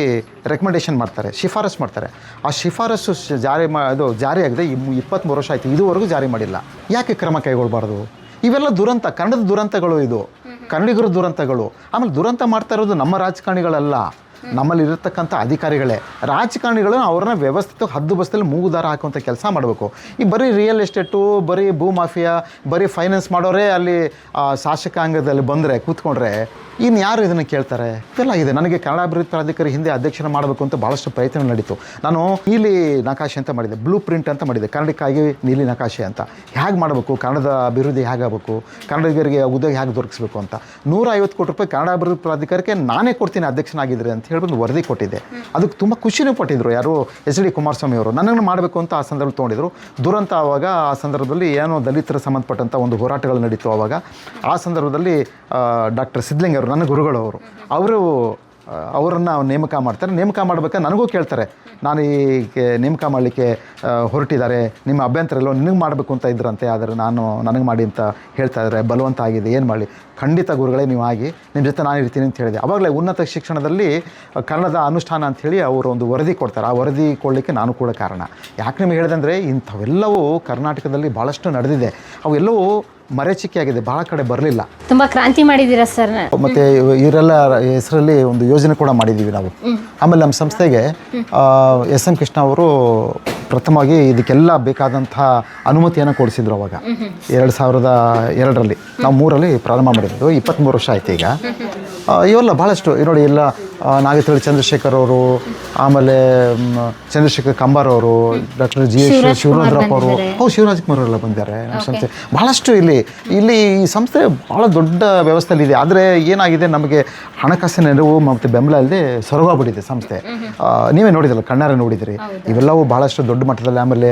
ರೆಕಮೆಂಡೇಷನ್ ಮಾಡ್ತಾರೆ, ಶಿಫಾರಸು ಮಾಡ್ತಾರೆ. ಆ ಶಿಫಾರಸು ಜಾರಿಯಾಗದೆ 23 ವರ್ಷ ಆಯಿತು, ಇದುವರೆಗೂ ಜಾರಿ ಮಾಡಿಲ್ಲ. ಯಾಕೆ ಕ್ರಮ ಕೈಗೊಳ್ಳಬಾರ್ದು? ಇವೆಲ್ಲ ದುರಂತ, ಕನ್ನಡದ ದುರಂತಗಳು, ಇದು ಕನ್ನಡಿಗರ ದುರಂತಗಳು. ಆಮೇಲೆ ದುರಂತ ಮಾಡ್ತಾ ಇರೋದು ನಮ್ಮ ರಾಜಕಾರಣಿಗಳಲ್ಲ, ನಮ್ಮಲ್ಲಿ ಇರತಕ್ಕಂಥ ಅಧಿಕಾರಿಗಳೇ. ರಾಜಕಾರಣಿಗಳು ಅವ್ರನ್ನ ವ್ಯವಸ್ಥಿತ ಹದ್ದು ಬಸ್ತಲ್ಲಿ ಮೂಗುದಾರ ಹಾಕುವಂಥ ಕೆಲಸ ಮಾಡಬೇಕು. ಈ ಬರೀ ರಿಯಲ್ ಎಸ್ಟೇಟು, ಬರೀ ಭೂ ಮಾಫಿಯಾ, ಬರೀ ಫೈನಾನ್ಸ್ ಮಾಡೋರೇ ಅಲ್ಲಿ ಶಾಸಕಾಂಗದಲ್ಲಿ ಬಂದರೆ ಕೂತ್ಕೊಂಡ್ರೆ ಇನ್ನು ಯಾರು ಇದನ್ನು ಕೇಳ್ತಾರೆ? ಇದೆಲ್ಲ ಇದೆ. ನನಗೆ ಕನ್ನಡ ಅಭಿವೃದ್ಧಿ ಪ್ರಾಧಿಕಾರ ಹಿಂದೆ ಅಧ್ಯಕ್ಷನ ಮಾಡಬೇಕು ಅಂತ ಭಾಳಷ್ಟು ಪ್ರಯತ್ನ ನಡೀತು. ನಾನು ನೀಲಿ ನಕಾಶೆ ಅಂತ ಮಾಡಿದೆ, ಬ್ಲೂ ಪ್ರಿಂಟ್ ಅಂತ ಮಾಡಿದೆ, ಕನ್ನಡಕ್ಕಾಗಿ ನೀಲಿ ನಕಾಶೆ ಅಂತ. ಹೇಗೆ ಮಾಡಬೇಕು, ಕನ್ನಡದ ಅಭಿವೃದ್ಧಿ ಹೇಗಾಗಬೇಕು, ಕನ್ನಡಿಗರಿಗೆ ಉದ್ಯೋಗ ಹೇಗೆ ದೊರಕಿಸ್ಬೇಕು ಅಂತ 150 ಕೋಟಿ ರೂಪಾಯಿ ಕನ್ನಡ ಅಭಿವೃದ್ಧಿ ಪ್ರಾಧಿಕಾರಕ್ಕೆ ನಾನೇ ಕೊಡ್ತೀನಿ ಅಧ್ಯಕ್ಷನಾಗಿದ್ದರೆ ಅಂತ ಹೇಳ್ಬಿಟ್ಟು ವರದಿ ಕೊಟ್ಟಿದ್ದೆ. ಅದಕ್ಕೆ ತುಂಬ ಖುಷಿನೂ ಪಟ್ಟಿದ್ರು ಯಾರು, HD ಕುಮಾರಸ್ವಾಮಿ ಅವರು. ನನ್ನನ್ನು ಮಾಡಬೇಕು ಅಂತ ಆ ಸಂದರ್ಭದಲ್ಲಿ ತೊಗೊಂಡಿದ್ರು. ದುರಂತ ಆವಾಗ ಆ ಸಂದರ್ಭದಲ್ಲಿ ಏನೋ ದಲಿತರ ಸಂಬಂಧಪಟ್ಟಂಥ ಒಂದು ಹೋರಾಟಗಳು ನಡೀತು. ಆವಾಗ ಆ ಸಂದರ್ಭದಲ್ಲಿ ಡಾಕ್ಟರ್ ಸಿದ್ಧಲಿಂಗ ಅವರು, ನನ್ನ ಗುರುಗಳವರು, ಅವರನ್ನು ನೇಮಕ ಮಾಡ್ತಾರೆ. ನೇಮಕ ಮಾಡ್ಬೇಕಾದ್ರೆ ನನಗೂ ಕೇಳ್ತಾರೆ, ನಾನು ಈ ನೇಮಕ ಮಾಡಲಿಕ್ಕೆ ಹೊರಟಿದ್ದಾರೆ, ನಿಮ್ಮ ಅಭ್ಯಂತರ ಎಲ್ಲೋ ನಿನಗೆ ಮಾಡಬೇಕು ಅಂತ ಇದ್ರಂತೆ, ಆದರೆ ನನಗೆ ಮಾಡಿ ಅಂತ ಹೇಳ್ತಾ ಇದ್ದಾರೆ, ಬಲವಂತ ಆಗಿದೆ, ಏನು ಮಾಡಲಿ? ಖಂಡಿತ ಗುರುಗಳೇ, ನೀವು ಆಗಿ ನಿಮ್ಮ ಜೊತೆ ನಾನು ಇರ್ತೀನಿ ಅಂತ ಹೇಳಿದೆ. ಆವಾಗಲೇ ಉನ್ನತ ಶಿಕ್ಷಣದಲ್ಲಿ ಕನ್ನಡದ ಅನುಷ್ಠಾನ ಅಂಥೇಳಿ ಅವರು ಒಂದು ವರದಿ ಕೊಡ್ತಾರೆ. ಆ ವರದಿ ಕೊಡಲಿಕ್ಕೆ ನಾನು ಕೂಡ ಕಾರಣ. ಯಾಕೆ ನಿಮಗೆ ಹೇಳಿದೆ ಅಂದರೆ ಇಂಥವೆಲ್ಲವೂ ಕರ್ನಾಟಕದಲ್ಲಿ ಭಾಳಷ್ಟು ನಡೆದಿದೆ. ಅವೆಲ್ಲವೂ ಮರೆಚಿಕೆಯಾಗಿದೆ, ಭಾಳ ಕಡೆ ಬರಲಿಲ್ಲ. ತುಂಬ ಕ್ರಾಂತಿ ಮಾಡಿದ್ದೀರಾ ಸರ್. ಮತ್ತು ಇವರೆಲ್ಲ ಹೆಸರಲ್ಲಿ ಒಂದು ಯೋಜನೆ ಕೂಡ ಮಾಡಿದ್ದೀವಿ ನಾವು. ಆಮೇಲೆ ನಮ್ಮ ಸಂಸ್ಥೆಗೆ SM ಕೃಷ್ಣ ಅವರು ಪ್ರಥಮವಾಗಿ ಇದಕ್ಕೆಲ್ಲ ಬೇಕಾದಂಥ ಅನುಮತಿಯನ್ನು ಕೊಡಿಸಿದ್ರು. ಅವಾಗ 2002ರಲ್ಲಿ, ನಾವು 3ರಲ್ಲಿ ಪ್ರಾರಂಭ ಮಾಡಿದ್ದು. 23 ವರ್ಷ ಆಯ್ತು ಈಗ. ಇವೆಲ್ಲ ಭಾಳಷ್ಟು ನೋಡಿ, ಎಲ್ಲ ನಾಗೇತಳ್ಳಿ ಚಂದ್ರಶೇಖರ್ ಅವರು, ಆಮೇಲೆ ಚಂದ್ರಶೇಖರ್ ಕಂಬಾರ್ ಅವರು, ಡಾಕ್ಟರ್ ಶಿವರುದ್ರಪ್ಪ ಅವರು, ಶಿವರಾಜ್ ಕುಮಾರ್ ಅವರೆಲ್ಲ ಬಂದಿದ್ದಾರೆ ನಮ್ಮ ಸಂಸ್ಥೆ. ಭಾಳಷ್ಟು ಇಲ್ಲಿ ಈ ಸಂಸ್ಥೆ ಭಾಳ ದೊಡ್ಡ ವ್ಯವಸ್ಥೆಯಲ್ಲಿದೆ. ಆದರೆ ಏನಾಗಿದೆ, ನಮಗೆ ಹಣಕಾಸಿನ ನೆರವು ಮತ್ತು ಬೆಂಬಲ ಇಲ್ಲದೆ ಸೊರಗೋಗ್ಬಿಟ್ಟಿದೆ ಸಂಸ್ಥೆ. ನೀವೇ ನೋಡಿದ್ರಲ್ಲ, ಕಣ್ಣಾರೆ ನೋಡಿದಿರಿ. ಇವೆಲ್ಲವೂ ಭಾಳಷ್ಟು ದೊಡ್ಡ ಮಟ್ಟದಲ್ಲಿ. ಆಮೇಲೆ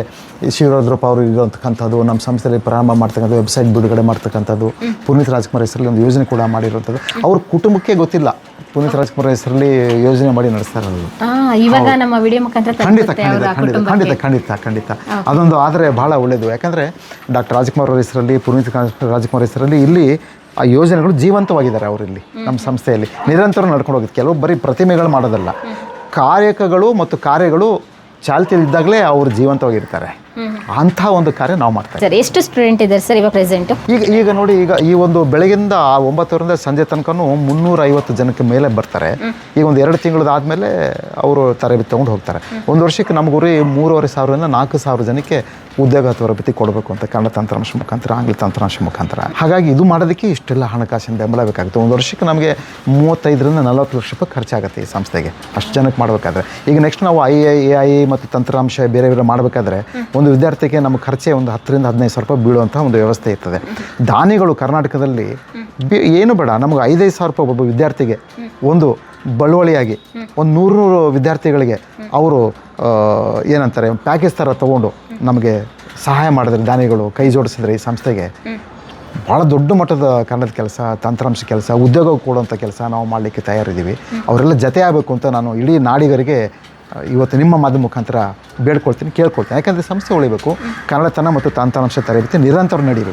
ಶಿವರುದ್ರಪ್ಪ ಅವರು ಇರೋಂಥಕ್ಕಂಥದ್ದು, ನಮ್ಮ ಸಂಸ್ಥೆಯಲ್ಲಿ ಪ್ರಾರಂಭ ಮಾಡ್ತಕ್ಕಂಥದ್ದು, ವೆಬ್ಸೈಟ್ ಬಿಡುಗಡೆ ಮಾಡ್ತಕ್ಕಂಥದ್ದು, ಪುನೀತ್ ರಾಜ್ಕುಮಾರ್ ಹೆಸರಲ್ಲಿ ಒಂದು ಯೋಜನೆ ಕೂಡ ಮಾಡಿರುವಂಥದ್ದು. ಅವ್ರ ಕುಟುಂಬಕ್ಕೆ ಗೊತ್ತಿಲ್ಲ, ಪುನೀತ್ ರಾಜ್ಕುಮಾರ್ ಹೆಸರಲ್ಲಿ ಯೋಜನೆ ಮಾಡಿ ನಡೆಸ್ತಾರೆ. ಇವಾಗ ನಮ್ಮ ವಿಡಿಯೋ ಮುಖಾಂತರ ಖಂಡಿತ ಅದೊಂದು ಆದರೆ ಭಾಳ ಒಳ್ಳೆಯದು. ಯಾಕಂದರೆ ಡಾಕ್ಟರ್ ರಾಜ್ಕುಮಾರ್ ಅವ್ರ ಹೆಸರಲ್ಲಿ, ಪುನೀತ್ ರಾಜ್ಕುಮಾರ್ ಹೆಸರಲ್ಲಿ ಇಲ್ಲಿ ಆ ಯೋಜನೆಗಳು ಜೀವಂತವಾಗಿದ್ದಾರೆ. ಅವರಿಲ್ಲಿ ನಮ್ಮ ಸಂಸ್ಥೆಯಲ್ಲಿ ನಿರಂತರ ನಡ್ಕೊಂಡು ಹೋಗುತ್ತೆ. ಕೆಲವು ಬರೀ ಪ್ರತಿಮೆಗಳು ಮಾಡೋದಲ್ಲ, ಕಾಯಕಗಳು ಮತ್ತು ಕಾರ್ಯಗಳು ಚಾಲ್ತಿಯಲ್ಲಿದ್ದಾಗಲೇ ಅವರು ಜೀವಂತವಾಗಿರ್ತಾರೆ. ಅಂಥ ಒಂದು ಕಾರ್ಯ ನಾವು ಮಾಡ್ತಾ ಇದ್ದೀವಿ. ಸರ್ ಎಷ್ಟು ಸ್ಟೂಡೆಂಟ್ ಇದ್ದಾರೆ ಸರ್ ಇವಾಗ ಪ್ರೆಸೆಂಟು? ಈಗ ನೋಡಿ, ಈ ಒಂದು ಬೆಳಗಿಂದ 9 ಸಂಜೆ ತನಕನೂ 350 ಜನಕ್ಕೆ ಮೇಲೆ ಬರ್ತಾರೆ. ಈಗ ಒಂದು 2 ತಿಂಗಳಾದಮೇಲೆ ಅವರು ತರಬೇತಿ ತೊಗೊಂಡು ಹೋಗ್ತಾರೆ. ಒಂದು ವರ್ಷಕ್ಕೆ ನಮ್ಮ ಗುರಿ 3,500 4,000 ಜನಕ್ಕೆ ಉದ್ಯೋಗ ತರಬೇತಿ ಕೊಡಬೇಕು ಅಂತ, ಕನ್ನಡ ತಂತ್ರಾಂಶ ಮುಖಾಂತರ, ಆಂಗ್ಲ ತಂತ್ರಾಂಶ ಮುಖಾಂತರ. ಹಾಗಾಗಿ ಇದು ಮಾಡೋದಕ್ಕೆ ಇಷ್ಟೆಲ್ಲ ಹಣಕಾಸಿನ ಬೆಂಬಲ ಬೇಕಾಗುತ್ತೆ. ಒಂದು ವರ್ಷಕ್ಕೆ ನಮಗೆ 35-40 ಲಕ್ಷ ರೂಪಾಯಿ ಖರ್ಚಾಗುತ್ತೆ ಈ ಸಂಸ್ಥೆಗೆ, ಅಷ್ಟು ಜನಕ್ಕೆ ಮಾಡಬೇಕಾದ್ರೆ. ಈಗ ನೆಕ್ಸ್ಟ್ ನಾವು AI ಮತ್ತು ತಂತ್ರಾಂಶ ಬೇರೆ ಬೇರೆ ಮಾಡಬೇಕಾದ್ರೆ ಒಂದು ವಿದ್ಯಾರ್ಥಿಗೆ ನಮ್ಮ ಖರ್ಚೆ ಒಂದು 10,000-15,000 ರೂಪಾಯಿ ಬೀಳುವಂಥ ಒಂದು ವ್ಯವಸ್ಥೆ ಇರ್ತದೆ. ದಾನಿಗಳು ಕರ್ನಾಟಕದಲ್ಲಿ ಏನು ಬೇಡ, ನಮಗೆ 5,000 ರೂಪಾಯಿ ಒಬ್ಬ ವಿದ್ಯಾರ್ಥಿಗೆ ಒಂದು ಬಳುವಳಿಯಾಗಿ ಒಂದು 100 ವಿದ್ಯಾರ್ಥಿಗಳಿಗೆ ಅವರು ಏನಂತಾರೆ ಪ್ಯಾಕೇಜ್ ಥರ ತೊಗೊಂಡು ನಮಗೆ ಸಹಾಯ ಮಾಡಿದ್ರೆ, ದಾನಿಗಳು ಕೈ ಜೋಡಿಸಿದ್ರೆ ಈ ಸಂಸ್ಥೆಗೆ ಭಾಳ ದೊಡ್ಡ ಮಟ್ಟದ ಕನ್ನಡದ ಕೆಲಸ, ತಂತ್ರಾಂಶ ಕೆಲಸ, ಉದ್ಯೋಗ ಕೊಡುವಂಥ ಕೆಲಸ ನಾವು ಮಾಡಲಿಕ್ಕೆ ತಯಾರಿದ್ದೀವಿ. ಅವರೆಲ್ಲ ಜೊತೆ ಆಗಬೇಕು ಅಂತ ನಾನು ಇಡೀ ನಾಡಿಗರಿಗೆ ಇವತ್ತು ನಿಮ್ಮ ಮಾಧ್ಯಮ ಮುಖಾಂತರ ಬೇಡ್ಕೊಳ್ತೀನಿ, ಕೇಳ್ಕೊಳ್ತೀನಿ. ಯಾಕಂದರೆ ಸಂಸ್ಥೆ ಉಳಿಬೇಕು, ಕನ್ನಡತನ ಮತ್ತು ತಂತ್ರಾಂಶ ತರಬೇತಿ ನಿರಂತರ ನಡೀಬೇಕು.